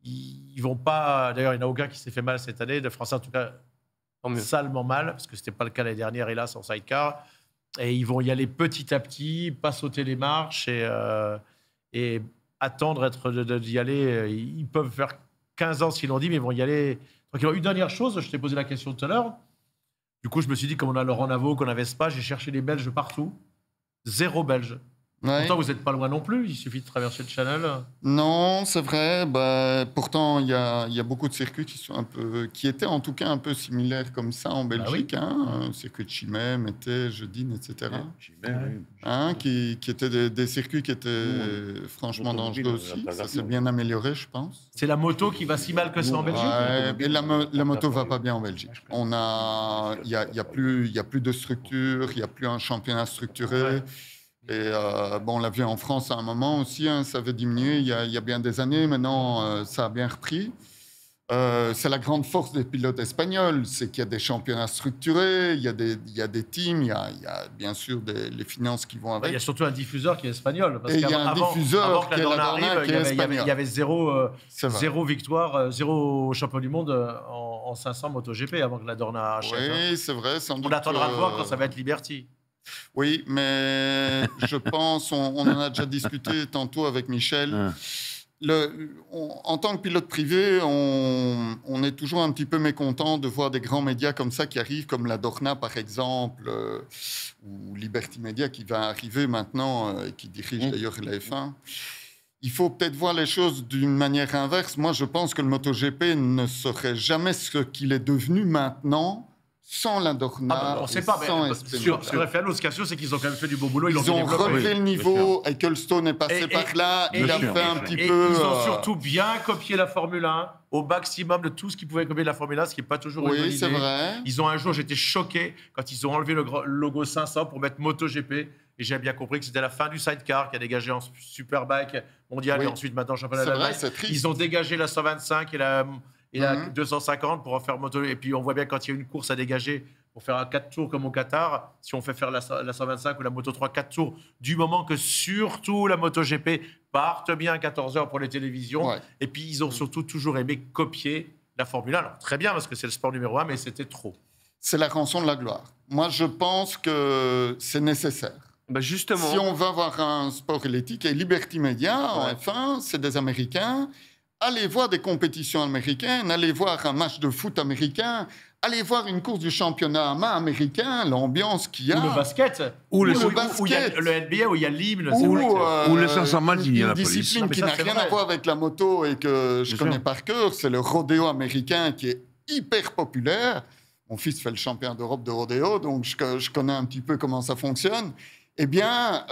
Ils vont pas. D'ailleurs, il n'y en a aucun qui s'est fait mal cette année. De Français, en tout cas, salement mal, parce que c'était pas le cas l'année dernière, hélas, en sidecar. Et ils vont y aller petit à petit, pas sauter les marches et attendre d'y aller. Ils peuvent faire 15 ans s'ils l'ont dit, mais ils vont y aller. Donc, une dernière chose, je t'ai posé la question tout à l'heure. Du coup, je me suis dit, comme on a Laurent Navo, qu'on avait Spa, j'ai cherché les Belges partout. 0 Belge. Ouais. Pourtant, vous n'êtes pas loin non plus, il suffit de traverser le Channel. Non, c'est vrai. Pourtant, il y a beaucoup de circuits qui étaient en tout cas un peu similaires comme ça en Belgique. Circuit de Chimay, Mété, Jeudine, etc. Qui étaient des circuits qui étaient franchement dangereux aussi. Ça s'est bien amélioré, je pense. C'est la moto qui va si mal que ça en Belgique. Mais la moto ne va pas bien en Belgique. Il n'y a plus de structure, il n'y a plus un championnat structuré. Ouais. Et on l'a vu en France à un moment aussi, ça avait diminué il y a bien des années. Maintenant, ça a bien repris. C'est la grande force des pilotes espagnols, c'est qu'il y a des championnats structurés, il y a des teams, il y a bien sûr les finances qui vont avec. Il y a surtout un diffuseur qui est espagnol. Parce et il y a un diffuseur qui est la Dorna, qui est espagnol. Il y avait zéro victoire, 0 champion du monde en 500 MotoGP avant que la Dorna achète. Oui, c'est vrai. On attendra de voir quand ça va être Liberty. Oui, mais je pense, on en a déjà discuté tantôt avec Michel. En tant que pilote privé, on est toujours un petit peu mécontent de voir des grands médias comme ça qui arrivent, comme la Dorna par exemple, ou Liberty Media qui va arriver maintenant, qui dirige d'ailleurs la F1. Il faut peut-être voir les choses d'une manière inverse. Moi, je pense que le MotoGP ne serait jamais ce qu'il est devenu maintenant sans la Dorna. On ne sait pas, mais sur F1, ce qu'il y a, c'est qu'ils ont quand même fait du beau boulot. Ils ont relevé le niveau. Ecclestone est passé par là. Il a fait un petit peu. Ils ont surtout bien copié la Formule 1 au maximum de tout ce qu'ils pouvaient copier de la Formule 1, ce qui n'est pas toujours une bonne idée. Oui, c'est vrai. Ils ont un jour, j'étais choqué quand ils ont enlevé le logo 500 pour mettre MotoGP. Et j'ai bien compris que c'était la fin du sidecar qui a dégagé en Superbike mondial et ensuite maintenant championnat d'Allemagne. Ils ont dégagé la 125 et la 250 pour en faire moto. Et puis on voit bien quand il y a une course à dégager pour faire 4 tours comme au Qatar, si on fait faire la 125 ou la Moto 3 4 tours, du moment que surtout la MotoGP parte bien à 14h pour les télévisions. Ouais. Et puis ils ont surtout toujours aimé copier la Formule 1. Alors très bien parce que c'est le sport numéro 1, mais c'était trop. C'est la rançon de la gloire. Moi je pense que c'est nécessaire. Justement. Si on veut avoir un sport éthique, et Liberty Media, en F1, c'est des Américains. Allez voir des compétitions américaines, allez voir un match de foot américain, allez voir une course du championnat à main américain, l'ambiance qu'il y a. Ou le basket. Ou le basket. Où il y a le NBA, où il y a l'hymne. Ou les 500 miles, il y a la police. Une discipline qui n'a rien à voir avec la moto et que je connais par cœur, c'est le rodéo américain qui est hyper populaire. Mon fils fait le champion d'Europe de rodéo, donc je connais un petit peu comment ça fonctionne. Eh bien,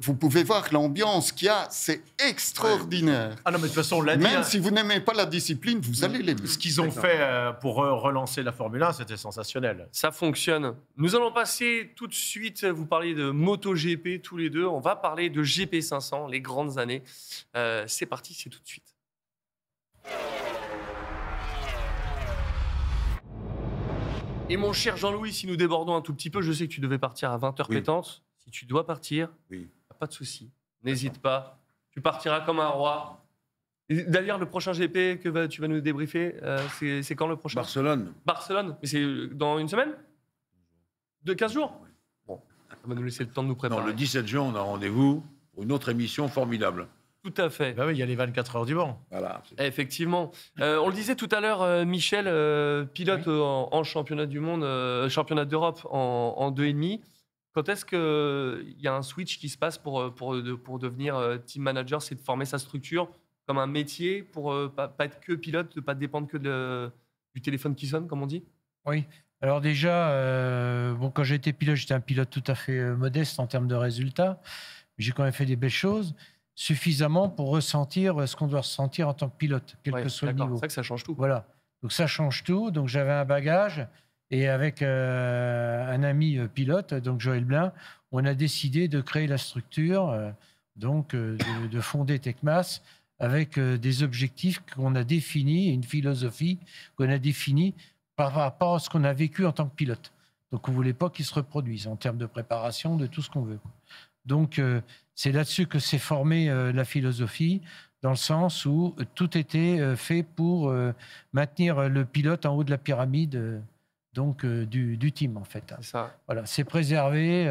vous pouvez voir l'ambiance qu'il y a, c'est extraordinaire. Ah non, mais de toute façon, on l'a dit. Même si vous n'aimez pas la discipline, vous allez l'aimer. Ce qu'ils ont fait pour relancer la Formule 1, c'était sensationnel. Ça fonctionne. Nous allons passer tout de suite, vous parliez de MotoGP tous les deux, on va parler de GP500, les grandes années. C'est parti, c'est tout de suite. Et mon cher Jean-Louis, si nous débordons un tout petit peu, je sais que tu devais partir à 20h pétantes. Si tu dois partir, pas de souci. N'hésite pas. Tu partiras comme un roi. D'ailleurs, le prochain GP que tu vas nous débriefer, c'est quand le prochain ? Barcelone. Mais c'est dans une semaine ? De 15 jours ? Bon, ça va nous laisser le temps de nous préparer. Non, le 17 juin, on a rendez-vous pour une autre émission formidable. Tout à fait. Bah oui, il y a les 24 heures du Mans. Voilà. Effectivement. On le disait tout à l'heure, Michel, pilote en championnat du monde, championnat d'Europe en 2,5. Quand est-ce qu'il y a un switch qui se passe pour devenir team manager? C'est de former sa structure comme un métier pour pas être que pilote, ne pas dépendre que du téléphone qui sonne, comme on dit? Oui. Alors déjà, quand j'étais pilote, j'étais un pilote tout à fait modeste en termes de résultats. J'ai quand même fait des belles choses, suffisamment pour ressentir ce qu'on doit ressentir en tant que pilote, quel que soit le niveau. C'est ça que ça change tout. Voilà. Donc ça change tout. Donc j'avais un bagage et avec un ami pilote, donc Joël Blin, on a décidé de créer la structure, de fonder Techmas avec des objectifs qu'on a définis, une philosophie qu'on a définie par rapport à ce qu'on a vécu en tant que pilote. Donc on ne voulait pas qu'ils se reproduisent en termes de préparation, de tout ce qu'on veut. Donc c'est là-dessus que s'est formée la philosophie, dans le sens où tout était fait pour maintenir le pilote en haut de la pyramide du team, en fait. C'est ça. Voilà, c'est préserver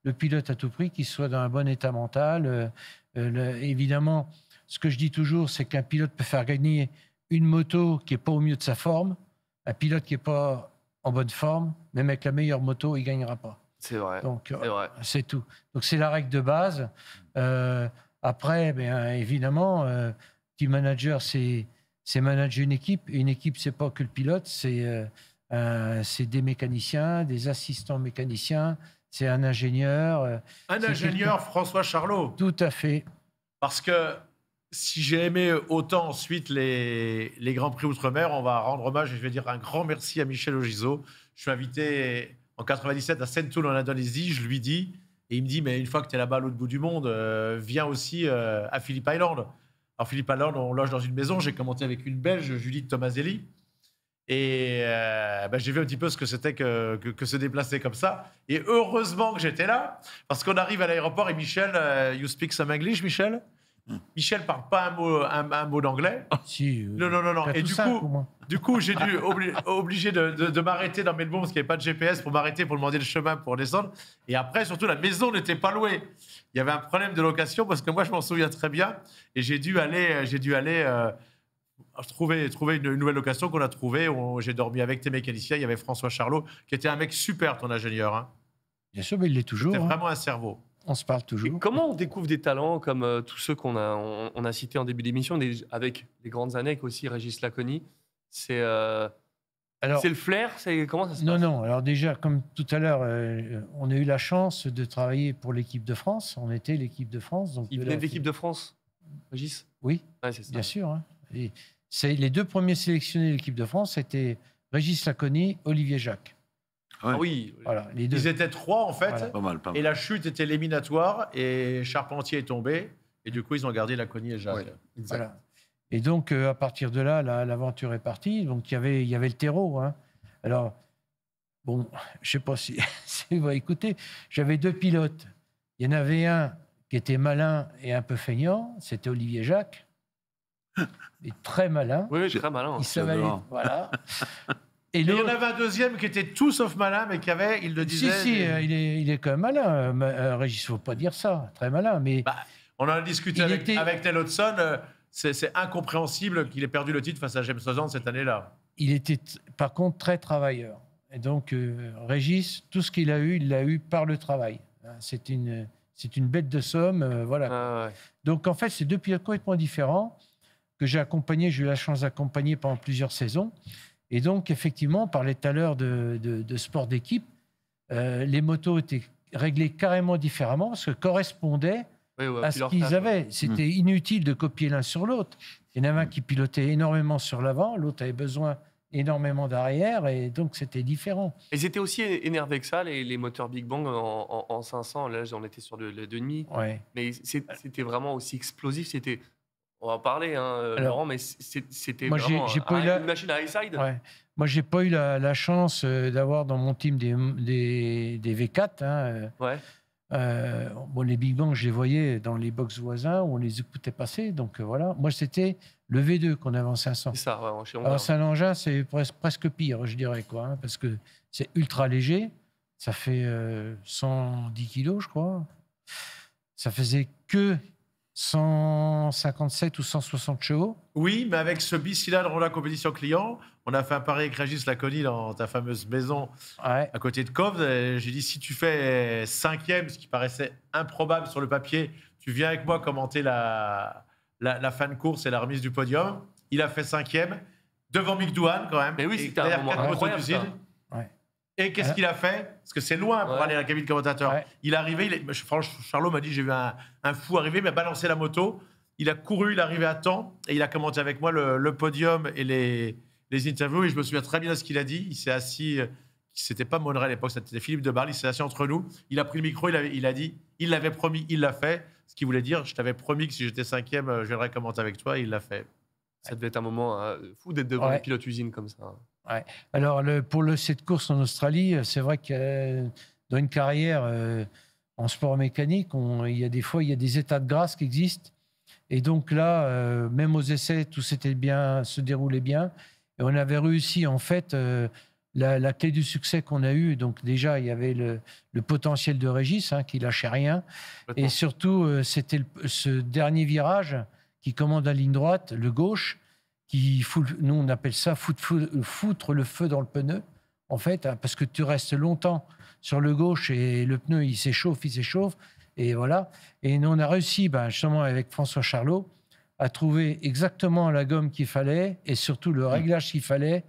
le pilote à tout prix, qu'il soit dans un bon état mental. Évidemment, ce que je dis toujours, c'est qu'un pilote peut faire gagner une moto qui n'est pas au mieux de sa forme. Un pilote qui n'est pas en bonne forme, même avec la meilleure moto, il ne gagnera pas. C'est vrai. Donc, c'est tout. Donc, c'est la règle de base. Après, évidemment, team manager, c'est manager une équipe. Et une équipe, ce n'est pas que le pilote, c'est des mécaniciens, des assistants mécaniciens, c'est un ingénieur. Un ingénieur, François Charlot. Tout à fait. Parce que si j'ai aimé autant ensuite les Grands Prix Outre-mer, on va rendre hommage et je vais dire un grand merci à Michel Augizo. Je suis invité en 97 à Sentul en Indonésie, je lui dis, et il me dit, mais une fois que tu es là-bas à l'autre bout du monde, viens aussi à Phillip Island. Alors Phillip Island, on loge dans une maison, j'ai commenté avec une Belge, Judith Tomazelli, et j'ai vu un petit peu ce que c'était que se déplacer comme ça. Et heureusement que j'étais là, parce qu'on arrive à l'aéroport et Michel, you speak some English, Michel? Michel parle pas un mot d'anglais. Si, non. Et du coup, j'ai dû obligé de m'arrêter dans Melbourne parce qu'il n'y avait pas de GPS pour m'arrêter pour demander le chemin pour descendre. Et après, surtout, la maison n'était pas louée. Il y avait un problème de location parce que moi, je m'en souviens très bien. Et j'ai dû aller trouver une nouvelle location qu'on a trouvée. J'ai dormi avec tes mécaniciens. Il y avait François Charlot, qui était un mec super, ton ingénieur. Hein. Bien sûr, mais il l'est toujours. C'était vraiment un cerveau. On se parle toujours. Et comment on découvre des talents comme tous ceux qu'on a cités en début d'émission, avec les grandes années aussi, Régis Laconi? C'est le flair? Comment ça se passe? Non. Alors déjà, comme tout à l'heure, on a eu la chance de travailler pour l'équipe de France. On était l'équipe de France. Donc il venait de l'équipe de France, Régis? Oui, c'est ça. Bien sûr. Hein. Et les deux premiers sélectionnés de l'équipe de France, c'était Régis Laconi, Olivier Jacques. Ah oui. Voilà, les deux. Ils étaient trois, en fait. Voilà. Pas mal. Et la chute était éliminatoire et Charpentier est tombé. Et du coup, ils ont gardé Laconi et Jacques. Oui, voilà. Et donc, à partir de là, l'aventure est partie. Donc, il y avait le terreau. Hein. Alors, bon, je ne sais pas si vous va écouter. J'avais deux pilotes. Il y en avait un qui était malin et un peu feignant. C'était Olivier Jacques. Et très malin. Oui, très malin. Il savait aller, voilà. Et il y en avait un deuxième qui était tout sauf malin, mais il le disait. Si, il est quand même malin. Régis, il ne faut pas dire ça. Très malin. Mais on en a discuté avec Nell Hudson. C'est incompréhensible qu'il ait perdu le titre face à James Sozan cette année-là. Il était, par contre, très travailleur. Et donc, Régis, tout ce qu'il a eu, il l'a eu par le travail. C'est une bête de somme. Voilà. Ah, ouais. Donc, en fait, c'est deux pilotes complètement différents que j'ai accompagnés. J'ai eu la chance d'accompagner pendant plusieurs saisons. Et donc, effectivement, on parlait tout à l'heure de sport d'équipe. Les motos étaient réglées carrément différemment parce que correspondaient à ce qu'ils avaient. C'était inutile de copier l'un sur l'autre. Il y en avait un qui pilotait énormément sur l'avant, l'autre avait besoin énormément d'arrière, et donc c'était différent. Ils étaient aussi énervés que ça, les moteurs Big Bang en 500. Là, on était sur le 2,5. Ouais. Mais c'était vraiment aussi explosif. On va en parler, hein, Laurent, mais c'était vraiment une machine à high side. Ouais. Moi, j'ai pas eu la chance d'avoir dans mon team des V4. Hein. Ouais. Les Big Bang, je les voyais dans les box voisins où on les écoutait passer. Donc voilà. Moi, c'était le V2 qu'on avait en 500. C'est ça, ouais, chez moi. Alors, c'est un engin, c'est presque pire, je dirais, quoi, hein, parce que c'est ultra léger. Ça fait 110 kilos, je crois. Ça faisait que 157 ou 160 chevaux. Oui, mais avec ce bicylindre, la compétition client, on a fait un pari avec Régis Laconi dans ta fameuse maison à côté de Cove. J'ai dit, si tu fais 5e, ce qui paraissait improbable sur le papier, tu viens avec moi commenter la fin de course et la remise du podium. Il a fait 5e, devant Mick Doohan quand même. Mais oui, c'était un moment incroyable. Et qu'est-ce qu'il a fait? Parce que c'est loin pour aller à la cabine commentateur. Il est arrivé, franchement, Charlot m'a dit, j'ai vu un fou arriver, il m'a balancé la moto. Il a couru, il est arrivé à temps et il a commenté avec moi le podium et les interviews. Et je me souviens très bien de ce qu'il a dit. Il s'est assis, c'était pas Monneray à l'époque, c'était Philippe Debarle. Il s'est assis entre nous. Il a pris le micro, il a dit, il l'avait promis, il l'a fait. Ce qui voulait dire, je t'avais promis que si j'étais 5e, je viendrais commenter avec toi. Et il l'a fait. Ça devait être un moment fou d'être devant les pilotes usines comme ça. Ouais. Alors, pour cette course en Australie, c'est vrai que dans une carrière en sport mécanique, il y a des fois, il y a des états de grâce qui existent. Et donc là, même aux essais, tout se déroulait bien. Et on avait réussi, en fait, la clé du succès qu'on a eue. Donc déjà, il y avait le potentiel de Régis, qui lâchait rien. Et surtout, c'était ce dernier virage qui commande la ligne droite, le gauche, nous on appelle ça foutre le feu dans le pneu, en fait, parce que tu restes longtemps sur le gauche et le pneu il s'échauffe, et voilà. Et nous on a réussi, justement avec François Charlot, à trouver exactement la gomme qu'il fallait et surtout le réglage qu'il fallait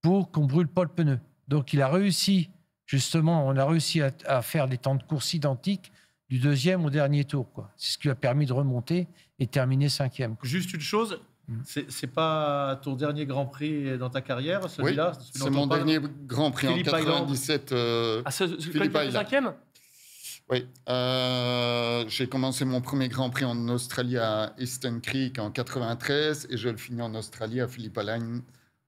pour qu'on brûle pas le pneu. Donc il a réussi, justement, on a réussi à faire des temps de course identiques du 2e au dernier tour, quoi. C'est ce qui lui a permis de remonter et terminer 5e. Juste une chose. C'est pas ton dernier Grand Prix dans ta carrière, celui-là? Oui, c'est mon dernier Grand Prix en 97. Philippe Island. 5e? Oui. J'ai commencé mon premier Grand Prix en Australie à Eastern Creek en 93 et je le finis en Australie à Phillip Island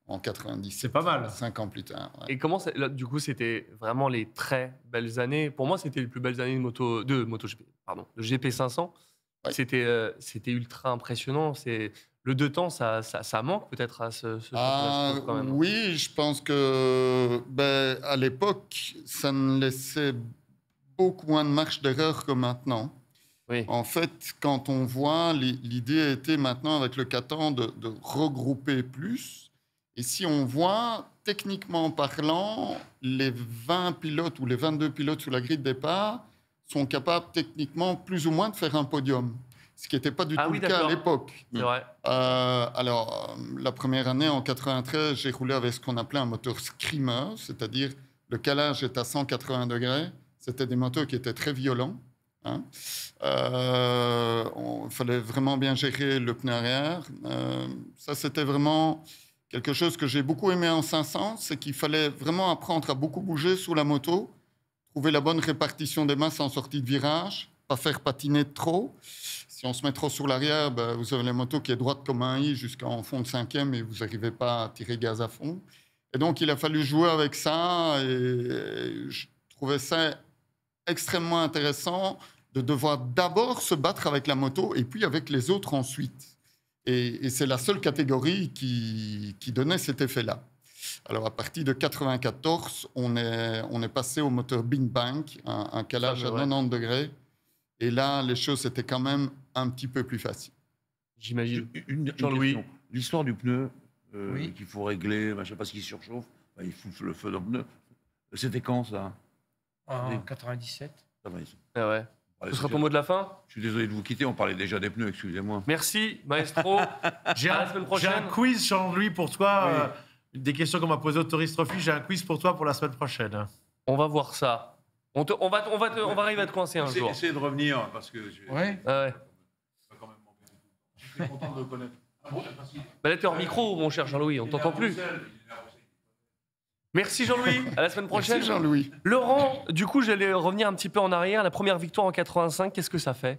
en 97. C'est pas mal. 5 ans plus tard. Ouais. Et comment là, du coup, c'était vraiment les très belles années. Pour moi, c'était les plus belles années de GP500. Ouais. C'était ultra impressionnant. Le 2 temps, ça manque peut-être à ce championnat quand même. Oui, je pense que à l'époque, ça ne laissait beaucoup moins de marge d'erreur que maintenant. Oui. En fait, quand on voit, l'idée était maintenant avec le Catan de regrouper plus. Et si on voit, techniquement parlant, les 20 pilotes ou les 22 pilotes sous la grille de départ sont capables techniquement plus ou moins de faire un podium. Ce qui n'était pas du tout le cas à l'époque. C'est vrai. Alors, la première année, en 93, j'ai roulé avec ce qu'on appelait un moteur screamer, c'est-à-dire le calage est à 180 degrés. C'était des moteurs qui étaient très violents. Il fallait vraiment bien gérer le pneu arrière. Ça, c'était vraiment quelque chose que j'ai beaucoup aimé en 500, c'est qu'il fallait vraiment apprendre à beaucoup bouger sous la moto, trouver la bonne répartition des masses en sortie de virage, pas faire patiner trop. Si on se met trop sur l'arrière, vous avez la moto qui est droite comme un i jusqu'en fond de 5e et vous n'arrivez pas à tirer gaz à fond. Et donc, il a fallu jouer avec ça et je trouvais ça extrêmement intéressant de devoir d'abord se battre avec la moto et puis avec les autres ensuite. Et c'est la seule catégorie qui donnait cet effet-là. Alors, à partir de 94, on est passé au moteur Bing Bang, un calage à 90 degrés. Et là, les choses étaient quand même un petit peu plus faciles. J'imagine. Jean-Louis, l'histoire du pneu qu'il faut régler, je ne sais pas ce qui surchauffe, il fout le feu dans le pneu. C'était quand, ça? En 97. Ah ouais. Ce sera ton mot de la fin? Je suis désolé de vous quitter, on parlait déjà des pneus, excusez-moi. Merci, maestro. J'ai un quiz, Jean-Louis, pour toi. Oui. Des questions qu'on m'a posées au Tourist Trophy. J'ai un quiz pour toi pour la semaine prochaine. On va voir ça. On va arriver à te coincer un jour. Essayez de revenir, parce que... Ouais. Je suis content de le connaître. Là, t'es hors micro, mon cher Jean-Louis, on t'entend plus. Merci Jean-Louis, à la semaine prochaine. Merci Jean-Louis. Laurent, du coup, j'allais revenir un petit peu en arrière. La première victoire en 85, qu'est-ce que ça fait?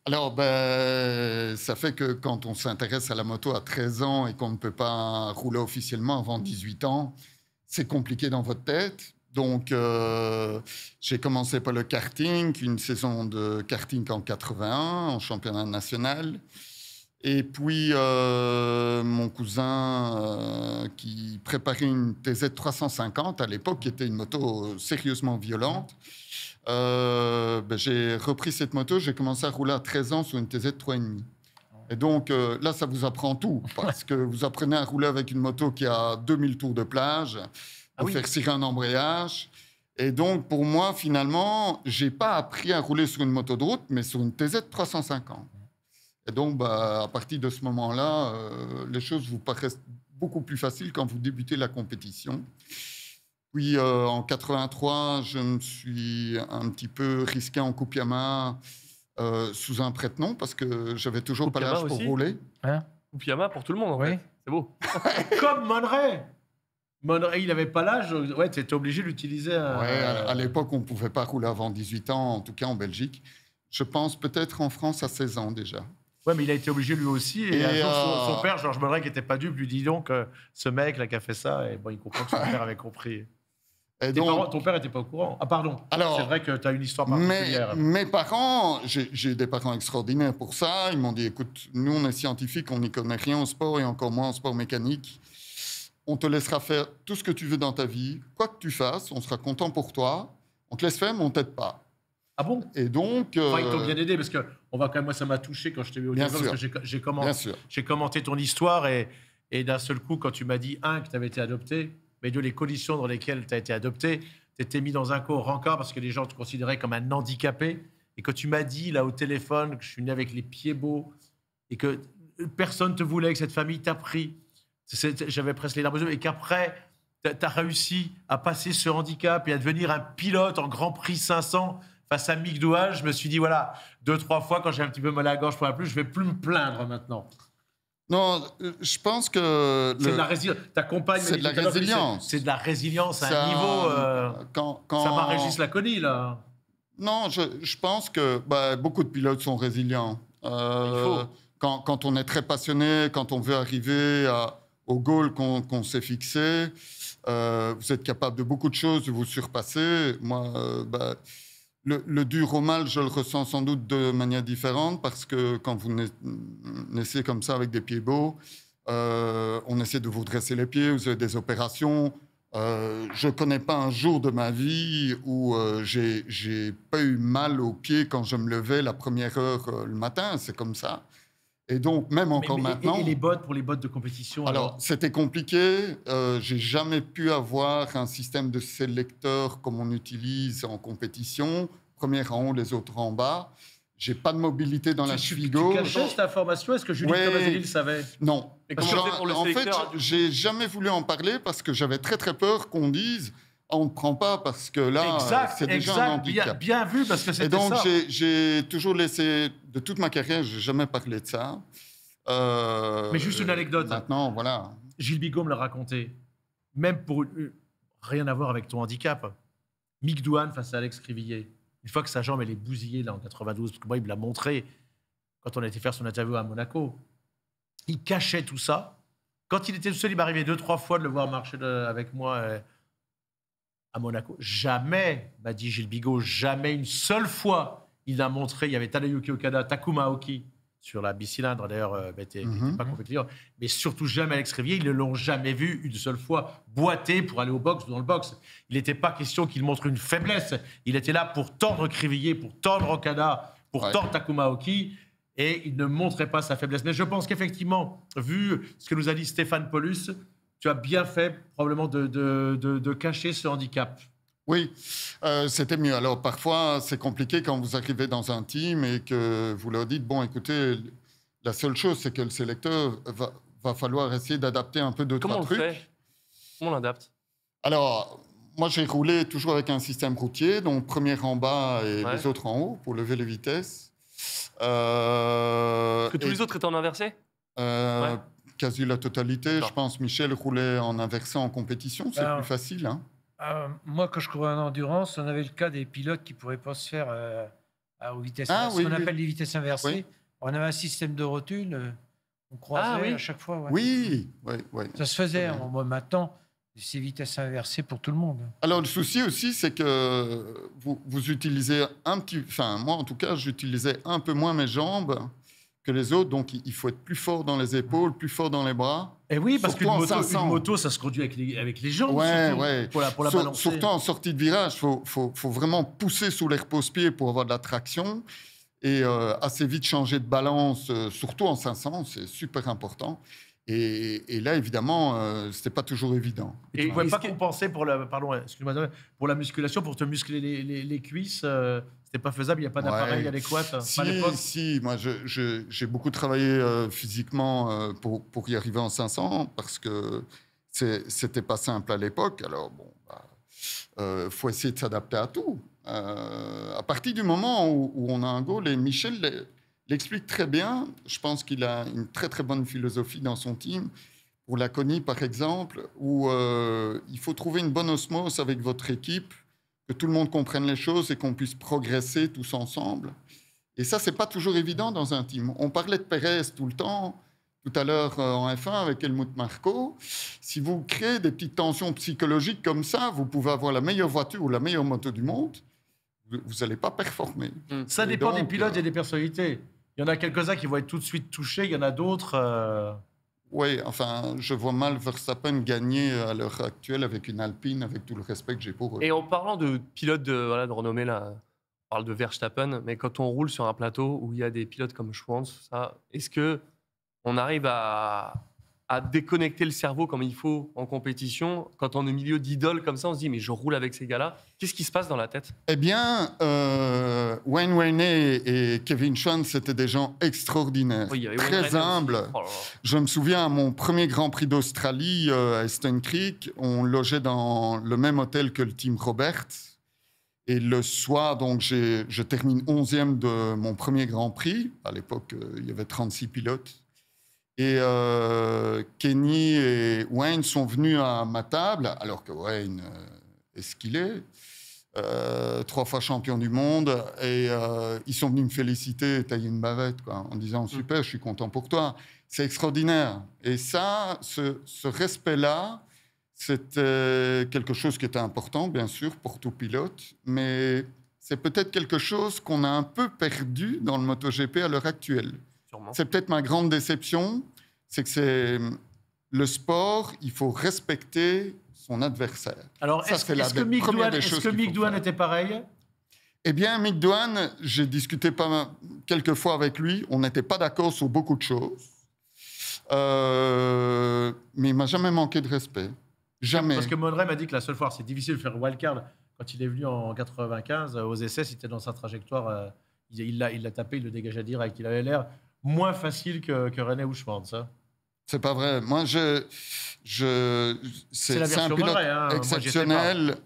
Alors, ça fait que quand on s'intéresse à la moto à 13 ans et qu'on ne peut pas rouler officiellement avant 18 ans, c'est compliqué dans votre tête. Donc, j'ai commencé par le karting, une saison de karting en 81, en championnat national. Et puis, mon cousin qui préparait une TZ 350 à l'époque, qui était une moto sérieusement violente, j'ai repris cette moto, j'ai commencé à rouler à 13 ans sur une TZ 3,5. Et donc, là, ça vous apprend tout, parce que vous apprenez à rouler avec une moto qui a 2000 tours de plage, faire cirer un embrayage. Et donc, pour moi, finalement, je n'ai pas appris à rouler sur une moto de route, mais sur une TZ 350. Et donc, à partir de ce moment-là, les choses vous paraissent beaucoup plus faciles quand vous débutez la compétition. Puis, en 83, je me suis un petit peu risqué en Coupe Yamaha sous un prête-nom parce que j'avais toujours pas l'âge pour rouler. Hein? Coupe Yamaha pour tout le monde, en fait. C'est beau. Comme Monneray. Monneray, il n'avait pas l'âge. Ouais, tu étais obligé d'utiliser un... Ouais, à l'époque, on ne pouvait pas rouler avant 18 ans, en tout cas en Belgique. Je pense peut-être en France à 16 ans déjà. Ouais, mais il a été obligé lui aussi. Et un jour, son père, Georges Monneray, qui n'était pas dupe, lui dit donc ce mec là qui a fait ça. Et bon, il comprend que son père avait compris. Et donc, ton père n'était pas au courant. Ah, pardon. Alors, c'est vrai que tu as une histoire particulière. Mes parents, j'ai des parents extraordinaires pour ça. Ils m'ont dit écoute, nous, on est scientifiques, on n'y connaît rien au sport et encore moins en sport mécanique. On te laissera faire tout ce que tu veux dans ta vie. Quoi que tu fasses, on sera content pour toi. On te laisse faire, mais on ne t'aide pas. Ah bon? Et donc... Enfin, ils t'ont bien aidé, parce que moi, ça m'a touché quand je t'ai vu au téléphone, parce que j'ai commenté ton histoire, et d'un seul coup, quand tu m'as dit, que tu avais été adopté, mais deux, les conditions dans lesquelles tu as été adopté, tu étais mis dans un rencard parce que les gens te considéraient comme un handicapé, et quand tu m'as dit, là, au téléphone, que je suis né avec les pieds beaux, et que personne ne te voulait, que cette famille t'a pris, j'avais presque les larmes aux yeux, et qu'après, tu as réussi à passer ce handicap et à devenir un pilote en Grand Prix 500 face à Mick Doohan, je me suis dit, voilà, 2-3 fois, quand j'ai un petit peu mal à la gorge, je ne vais plus me plaindre maintenant. Non, je pense que... C'est de la résilience. Ta compagne... C'est de la résilience. C'est de la résilience à un niveau... Ça m'a Régis Laconi, là. Non, je pense que beaucoup de pilotes sont résilients. Quand on est très passionné, quand on veut arriver au goal qu'on s'est fixé, vous êtes capable de beaucoup de choses, de vous surpasser. Moi... Le dur au mal, je le ressens sans doute de manière différente parce que quand vous naissez comme ça avec des pieds beaux, on essaie de vous dresser les pieds, vous avez des opérations. Je ne connais pas un jour de ma vie où j'ai pas eu mal aux pieds quand je me levais la première heure le matin, c'est comme ça. Et donc, même encore maintenant... Et les bottes, pour les bottes de compétition Alors, c'était compliqué. J'ai jamais pu avoir un système de sélecteur comme on utilise en compétition. Premier en haut, les autres en bas. J'ai pas de mobilité dans la cheville gauche. Tu cachais cette information? Est-ce que Julie Tomazelli le savait? Non. En fait, j'ai jamais voulu en parler parce que j'avais très, très peur qu'on dise on ne prend pas parce que là, c'est déjà un handicap. Bien vu, parce que c'était ça. Et donc, j'ai toujours laissé, de toute ma carrière, je n'ai jamais parlé de ça. Mais juste une anecdote. Maintenant, voilà. Gilles Bigot me l'a raconté. Même pour rien à voir avec ton handicap. Mick Doohan face à Alex Crivillier. Une fois que sa jambe, elle est bousillée là, en 92, parce que moi, il me l'a montré quand on a été faire son interview à Monaco. Il cachait tout ça. Quand il était tout seul, il m'arrivait 2-3 fois de le voir marcher avec moi à Monaco. Jamais, m'a dit Gilles Bigot, jamais une seule fois, il a montré, il y avait Tadayuki Okada, Takuma Aoki sur la bicylindre, d'ailleurs, n'était pas compétiteur, mais surtout jamais Alex Crivillier, ils ne l'ont jamais vu une seule fois boiter pour aller au box ou dans le box. Il n'était pas question qu'il montre une faiblesse. Il était là pour tordre Crivillier, pour tordre Okada, pour tordre Takuma Aoki, et il ne montrait pas sa faiblesse. Mais je pense qu'effectivement, vu ce que nous a dit Stéphane Paulus, tu as bien fait probablement de cacher ce handicap. Oui, c'était mieux. Alors parfois, c'est compliqué quand vous arrivez dans un team et que vous leur dites, bon, écoutez, la seule chose, c'est que le sélecteur va falloir essayer d'adapter un peu deux-trois trucs. Comment on le fait? Comment on l'adapte? Alors, moi, j'ai roulé toujours avec un système routier, donc premier en bas et les autres en haut pour lever les vitesses. Que tous les autres étaient en inversé? Quasi la totalité. Je pense Michel roulait en inversé en compétition. C'est plus facile. Hein. Moi, quand je courais en endurance, on avait le cas des pilotes qui ne pourraient pas se faire aux vitesses inversées. Ce qu'on appelle les vitesses inversées. Oui. On avait un système de rotule. On croisait à chaque fois. Oui. Ça se faisait. Maintenant, c'est vitesses inversées pour tout le monde. Alors, le souci aussi, c'est que vous utilisez un petit... Enfin, moi, en tout cas, j'utilisais un peu moins mes jambes que les autres. Donc, il faut être plus fort dans les épaules, plus fort dans les bras. Et oui, parce qu'une moto, ça se conduit avec les jambes. Ouais. Pour la balancer. Surtout en sortie de virage, il faut vraiment pousser sous les repose-pieds pour avoir de la traction. Et assez vite changer de balance, surtout en 500, c'est super important. Et là, évidemment, c'était pas toujours évident. Et tu ne pouvais pas compenser pour la musculation, pour te muscler les cuisses. C'était pas faisable. Il n'y a pas d'appareil adéquat. Si. Moi, j'ai beaucoup travaillé physiquement pour y arriver en 500 parce que c'était pas simple à l'époque. Alors bon, faut essayer de s'adapter à tout. À partir du moment où on a un goal, et Michel l'explique très bien. Je pense qu'il a une très très bonne philosophie dans son team. Pour Laconie, par exemple, où il faut trouver une bonne osmose avec votre équipe, que tout le monde comprenne les choses et qu'on puisse progresser tous ensemble. Et ça, c'est pas toujours évident dans un team. On parlait de Pérez tout le temps, tout à l'heure en F1 avec Helmut Marko. Si vous créez des petites tensions psychologiques comme ça, vous pouvez avoir la meilleure voiture ou la meilleure moto du monde, vous n'allez pas performer. Ça dépend des pilotes et des personnalités. Il y en a quelques-uns qui vont être tout de suite touchés, il y en a d'autres... Oui, enfin, je vois mal Verstappen gagner à l'heure actuelle avec une Alpine, avec tout le respect que j'ai pour eux. Et en parlant de pilotes de renommée, là, on parle de Verstappen, mais quand on roule sur un plateau où il y a des pilotes comme Schwartz, est-ce qu'on arrive à déconnecter le cerveau comme il faut en compétition? Quand on est au milieu d'idoles comme ça, on se dit, mais je roule avec ces gars-là. Qu'est-ce qui se passe dans la tête? Eh bien, Wayne Rainey et Kevin Schwantz, c'était des gens extraordinaires, très humbles. Oh là là. Je me souviens, à mon premier Grand Prix d'Australie, à Eastern Creek, on logeait dans le même hôtel que le Team Roberts. Et le soir, donc, je termine 11e de mon premier Grand Prix. À l'époque, il y avait 36 pilotes. Et Kenny et Wayne sont venus à ma table, alors que Wayne est ce qu'il est, 3 fois champion du monde, et ils sont venus me féliciter, tailler une bavette, quoi, en disant « Super, je suis content pour toi ». C'est extraordinaire. Et ça, ce respect-là, c'était quelque chose qui était important, bien sûr, pour tout pilote, mais c'est peut-être quelque chose qu'on a un peu perdu dans le MotoGP à l'heure actuelle. C'est peut-être ma grande déception, c'est que c'est le sport, il faut respecter son adversaire. Alors, est-ce que Mick Doohan était pareil? Eh bien, Mick Doohan, j'ai discuté quelques fois avec lui, on n'était pas d'accord sur beaucoup de choses, mais il m'a jamais manqué de respect. Jamais. Parce que Monray m'a dit que la seule fois, c'est difficile de faire wildcard. Quand il est venu en 95 aux essais, c'était dans sa trajectoire, il l'a tapé, il le dégageait direct. Il avait l'air moins facile que René ou Schwartz. Hein. C'est pas vrai. Moi, c'est un pilote exceptionnel.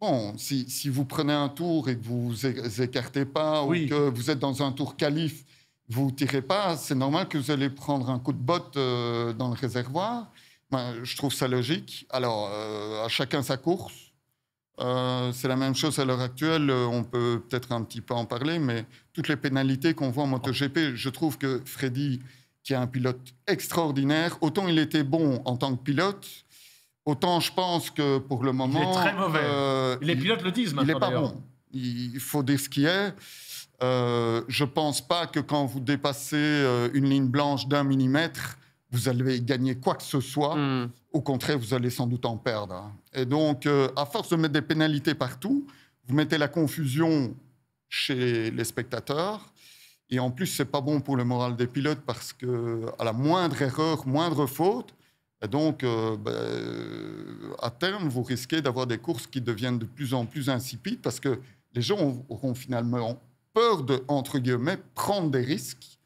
Bon, si vous prenez un tour et que vous vous écartez pas ou que vous êtes dans un tour qualif, vous tirez pas, c'est normal que vous allez prendre un coup de botte dans le réservoir. Ben, je trouve ça logique. Alors, à chacun sa course. C'est la même chose à l'heure actuelle, on peut peut-être un petit peu en parler, mais toutes les pénalités qu'on voit en MotoGP, je trouve que Freddy, qui est un pilote extraordinaire, autant il était bon en tant que pilote, autant je pense que pour le moment... Il est très mauvais. Les pilotes le disent maintenant. Il n'est pas bon. Il faut dire ce qui est. Je ne pense pas que quand vous dépassez une ligne blanche d'1 millimètre, vous allez gagner quoi que ce soit. Au contraire, vous allez sans doute en perdre. Et donc, à force de mettre des pénalités partout, vous mettez la confusion chez les spectateurs. Et en plus, ce n'est pas bon pour le moral des pilotes parce qu'à la moindre erreur, moindre faute, et donc, à terme, vous risquez d'avoir des courses qui deviennent de plus en plus insipides parce que les gens auront finalement peur de, entre guillemets, prendre des risques.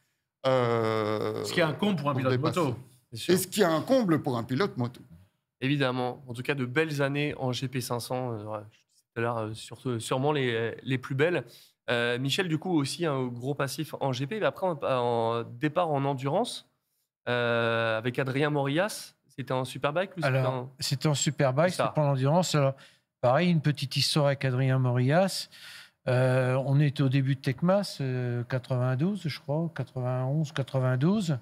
Ce qui est un comble pour un pilote moto. Et ce qui est un comble pour un pilote moto. Évidemment. En tout cas, de belles années en GP500. Tout à l'heure, sûrement les plus belles. Michel, du coup, aussi un gros passif en GP. Mais après, en départ en endurance, avec Adrien Morillas, c'était en Superbike ou c'était en Superbike, c'était pas en endurance. Alors, pareil, une petite histoire avec Adrien Morillas. On était au début de Tecmas, 92, je crois, 91, 92.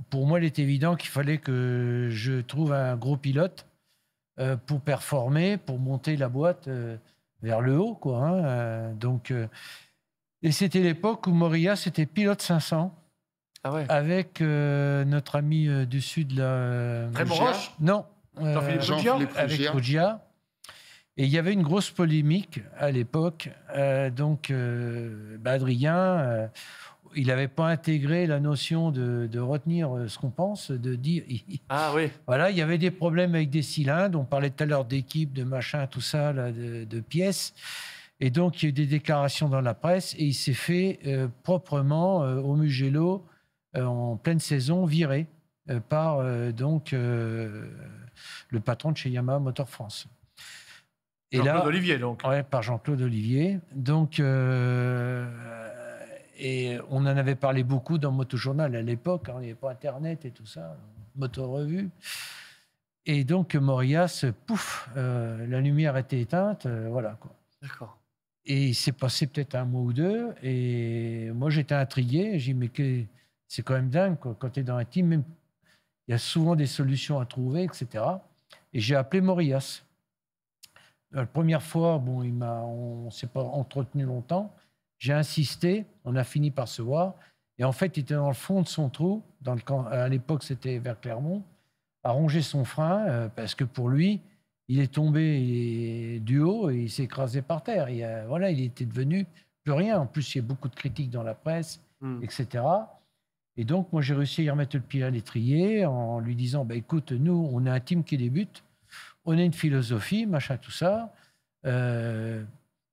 Pour moi, il est évident qu'il fallait que je trouve un gros pilote pour performer, pour monter la boîte vers le haut, quoi. Hein. Donc, Et c'était l'époque où Morillas était pilote 500. Ah ouais. Avec notre ami du Sud, Raymond Roche. Non. Jean-Philippe avec Foggia. Et il y avait une grosse polémique à l'époque. Adrien, il n'avait pas intégré la notion de retenir ce qu'on pense, de dire... Ah oui. Voilà, il y avait des problèmes avec des cylindres. On parlait tout à l'heure d'équipe, de machin, tout ça, là, de pièces. Et donc, il y a eu des déclarations dans la presse. Et il s'est fait proprement au Mugello, en pleine saison, viré par le patron de chez Yamaha Motor France. Jean-Claude Olivier, donc. Oui, par Jean-Claude Olivier. Donc, et on en avait parlé beaucoup dans Motojournal à l'époque, il n'y avait pas Internet et tout ça, Motorevue. Et donc, Morillas, pouf, la lumière était éteinte, voilà quoi. D'accord. Et il s'est passé peut-être un mois ou deux, et moi j'étais intrigué, j'ai dit, mais c'est quand même dingue, quoi. Quand tu es dans un team, même, il y a souvent des solutions à trouver, etc. Et j'ai appelé Morillas. La première fois, bon, on ne s'est pas entretenu longtemps. J'ai insisté, on a fini par se voir. Et en fait, il était dans le fond de son trou, à l'époque c'était vers Clermont, à ronger son frein, parce que pour lui, il est tombé du haut et il s'est écrasé par terre. Et, voilà, il était devenu plus rien. En plus, il y a beaucoup de critiques dans la presse, etc. Et donc, moi, j'ai réussi à y remettre le pied à l'étrier en lui disant, écoute, nous, on est un team qui débute, on a une philosophie, machin, tout ça.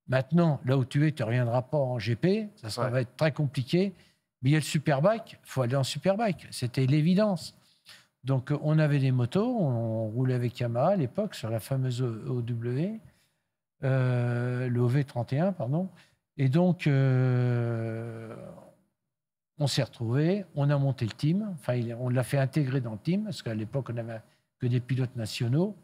Maintenant, là où tu es, tu ne reviendras pas en GP, ça va être très compliqué. Mais il y a le Superbike, il faut aller en Superbike. C'était l'évidence. Donc, on avait des motos, on roulait avec Yamaha à l'époque, sur la fameuse OW, le OV31, pardon. Et donc, on s'est retrouvés, on a monté le team, enfin, on l'a fait intégrer dans le team, parce qu'à l'époque, on n'avait que des pilotes nationaux.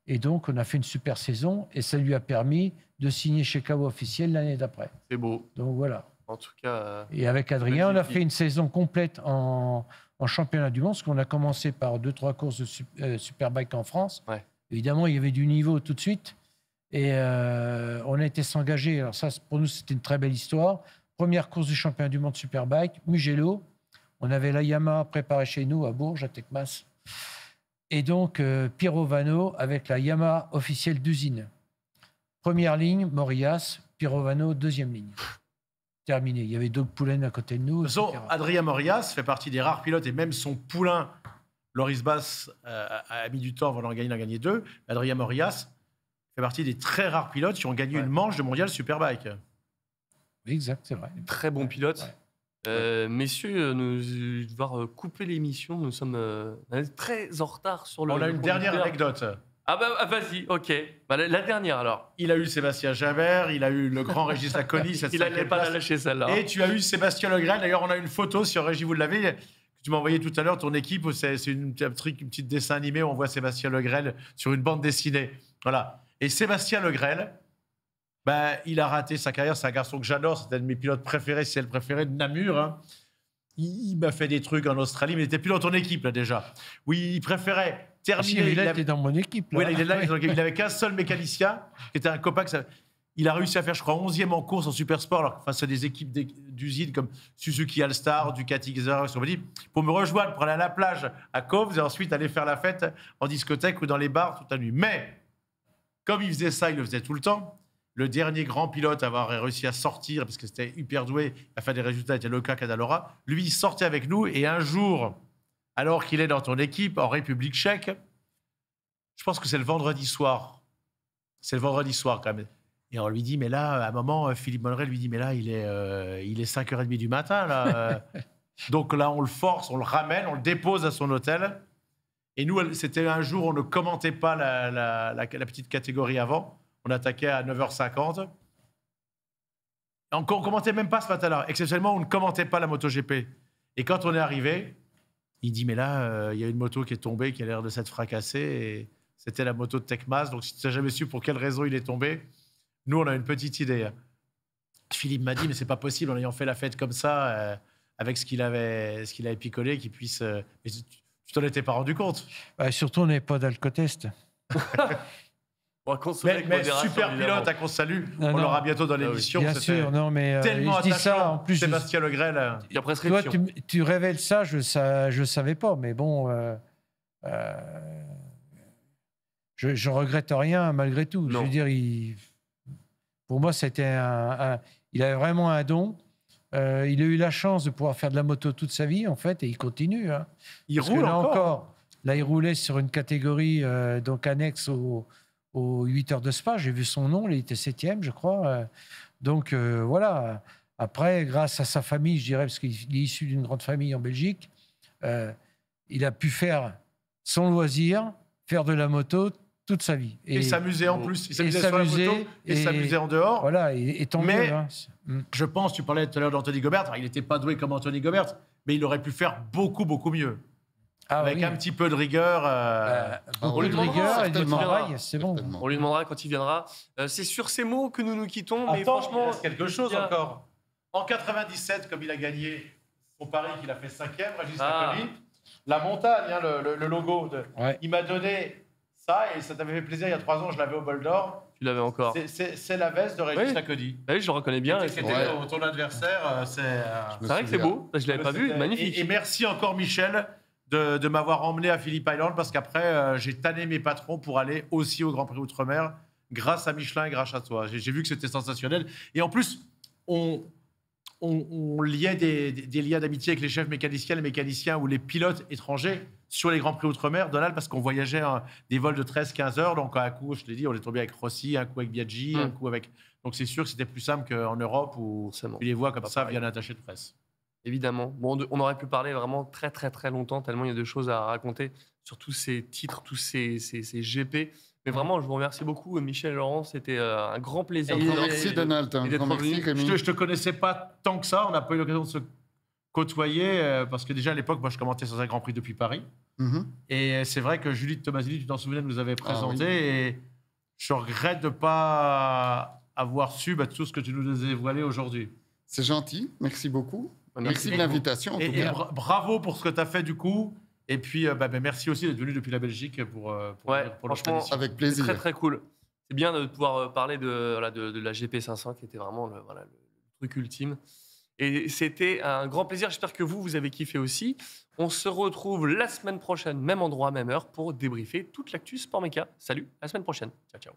Et donc, on a fait une super saison, et ça lui a permis de signer chez Kawa Officiel l'année d'après. C'est beau. Donc, voilà. En tout cas... Et avec Adrien, on a fait une saison complète en championnat du monde, parce qu'on a commencé par 2-3 courses de Superbike en France. Ouais. Évidemment, il y avait du niveau tout de suite. Et on a été s'engager. Alors ça, pour nous, c'était une très belle histoire. Première course du championnat du monde Superbike, Mugello. On avait la Yamaha préparée chez nous à Bourges, à Tecmas. Et donc, Pirovano avec la Yamaha officielle d'usine. Première ligne, Morillas. Pirovano, deuxième ligne. Terminé. Il y avait Doug Poulain à côté de nous. De toute façon, Adrien Morillas fait partie des rares pilotes, et même son poulain, Loris Bass, a mis du temps avant d'en gagner 2. Adrien Morillas fait partie des très rares pilotes qui ont gagné une manche de mondial Superbike. Oui, exact, c'est vrai. Très bon pilote. Messieurs, nous allons devoir couper l'émission. Nous sommes très en retard sur le... On a une dernière anecdote. Ah vas-y, ok. La dernière alors. Il a eu Sébastien Javert, il a eu le grand Régis Laconi. Il n'allait pas la lâcher celle-là. Et tu as eu Sébastien Legrel. D'ailleurs, on a une photo sur Régis, vous l'avez, que tu m'as envoyé tout à l'heure, ton équipe. C'est une petite dessin animé où on voit Sébastien Legrel sur une bande dessinée. Voilà. Et Sébastien Legrel, il a raté sa carrière. C'est un garçon que j'adore. C'est un de mes pilotes préférés. C'est le préféré de Namur. Hein. Il m'a fait des trucs en Australie, mais il était pilote en équipe là déjà. Oui, il préférait terminer. Il était dans mon équipe. Là. Oui, il est là. Il n'avait qu'un seul mécanicien, qui était un copain. Il a réussi à faire, je crois, 11e en course en Supersport, alors face à des équipes d'usines comme Suzuki All-Star, Ducati Gazera, pour me rejoindre, pour aller à la plage à Cove, et ensuite aller faire la fête en discothèque ou dans les bars toute la nuit. Mais, comme il faisait ça, il le faisait tout le temps. Le dernier grand pilote à avoir réussi à sortir, parce que c'était hyper doué, à faire des résultats, était Luca Cadalora. Lui, il sortait avec nous, et un jour, alors qu'il est dans ton équipe, en République tchèque, je pense que c'est le vendredi soir. C'est le vendredi soir, quand même. Et on lui dit, mais là, à un moment, Philippe Monneray lui dit, mais là, il est 5h30 du matin, là. Donc là, on le force, on le ramène, on le dépose à son hôtel. Et nous, c'était un jour où on ne commentait pas la petite catégorie avant. On attaquait à 9h50. On ne commentait même pas ce matin-là. Exceptionnellement, on ne commentait pas la MotoGP. Et quand on est arrivé, il dit, mais là, il y a une moto qui est tombée, qui a l'air de s'être fracassée. Et c'était la moto de Tecmas. Donc, si tu n'as jamais su pour quelle raison il est tombé, nous, on a une petite idée. Philippe m'a dit, mais c'est pas possible, en ayant fait la fête comme ça, avec ce qu'il avait picolé, qu'il puisse... Mais tu t'en étais pas rendu compte. Surtout, on n'avait pas d'alcotest. Mais super pilote, qu'on salue. On l'aura bientôt dans l'émission. Bien sûr, non, mais tellement je dis ça en plus. Sébastien Legrel. Il y a prescription. Toi, tu révèles ça, je savais pas, mais bon, je regrette rien malgré tout. Non. Je veux dire, pour moi, c'était il avait vraiment un don. Il a eu la chance de pouvoir faire de la moto toute sa vie, en fait, et il continue. Hein. Il roule encore. Là, il roulait sur une catégorie donc annexe aux 8 heures de Spa. J'ai vu son nom, il était 7e, je crois. Donc, voilà. Après, grâce à sa famille, je dirais, parce qu'il est issu d'une grande famille en Belgique, il a pu faire son loisir, faire de la moto toute sa vie. Et s'amuser en plus. Il s'amusait sur la moto et s'amuser en dehors. Voilà, et tant mieux. Mais hein. Je pense, tu parlais tout à l'heure d'Anthony Gobert, il n'était pas doué comme Anthony Gobert, mais il aurait pu faire beaucoup, beaucoup mieux. Avec un petit peu de rigueur. Beaucoup de rigueur et du travail, c'est bon. On lui demandera quand il viendra. C'est sur ces mots que nous nous quittons. Mais franchement, il reste quelque chose encore. En 97, comme il a gagné son pari qu'il a fait 5e, Régis Laconi, la montagne, hein, le logo, il m'a donné ça et ça t'avait fait plaisir il y a 3 ans, je l'avais au bol d'or. Tu l'avais encore. C'est la veste de Régis Laconi. Oui, je le reconnais bien. C'était ton adversaire. C'est vrai que c'est beau, je ne l'avais pas vu, magnifique. Et merci encore Michel de m'avoir emmené à Phillip Island parce qu'après, j'ai tanné mes patrons pour aller aussi au Grand Prix Outre-mer grâce à Michelin et grâce à toi. J'ai vu que c'était sensationnel. Et en plus, on liait des liens d'amitié avec les chefs mécaniciens, les mécaniciens ou les pilotes étrangers sur les Grands Prix Outre-mer, Donald, parce qu'on voyageait des vols de 13-15 heures. Donc, un coup, je te l'ai dit, on est tombé avec Rossi, un coup avec Biaggi, un coup avec... Donc, c'est sûr que c'était plus simple qu'en Europe où tu les vois comme ça, bien attachés de presse. Évidemment. Bon, on aurait pu parler vraiment très, très, très longtemps, tellement il y a de choses à raconter sur tous ces titres, tous ces GP. Mais vraiment, je vous remercie beaucoup, Michel et Laurent. C'était un grand plaisir. Merci, Donald. Merci, Rémi. Je ne te connaissais pas tant que ça. On n'a pas eu l'occasion de se côtoyer parce que déjà, à l'époque, moi, je commentais sur un Grand Prix depuis Paris. Et c'est vrai que Julie de Tomasini, tu t'en souvenais, nous avait présenté. Oui. Et je regrette de ne pas avoir su tout ce que tu nous as dévoilé aujourd'hui. C'est gentil. Merci beaucoup. Merci de l'invitation. Et bravo pour ce que tu as fait, du coup. Et puis, merci aussi d'être venu depuis la Belgique pour franchement, avec plaisir. C'est très, très cool. C'est bien de pouvoir parler de la GP500 qui était vraiment le truc ultime. Et c'était un grand plaisir. J'espère que vous avez kiffé aussi. On se retrouve la semaine prochaine, même endroit, même heure, pour débriefer toute l'actu Sport Méca. Salut, à la semaine prochaine. Ciao, ciao.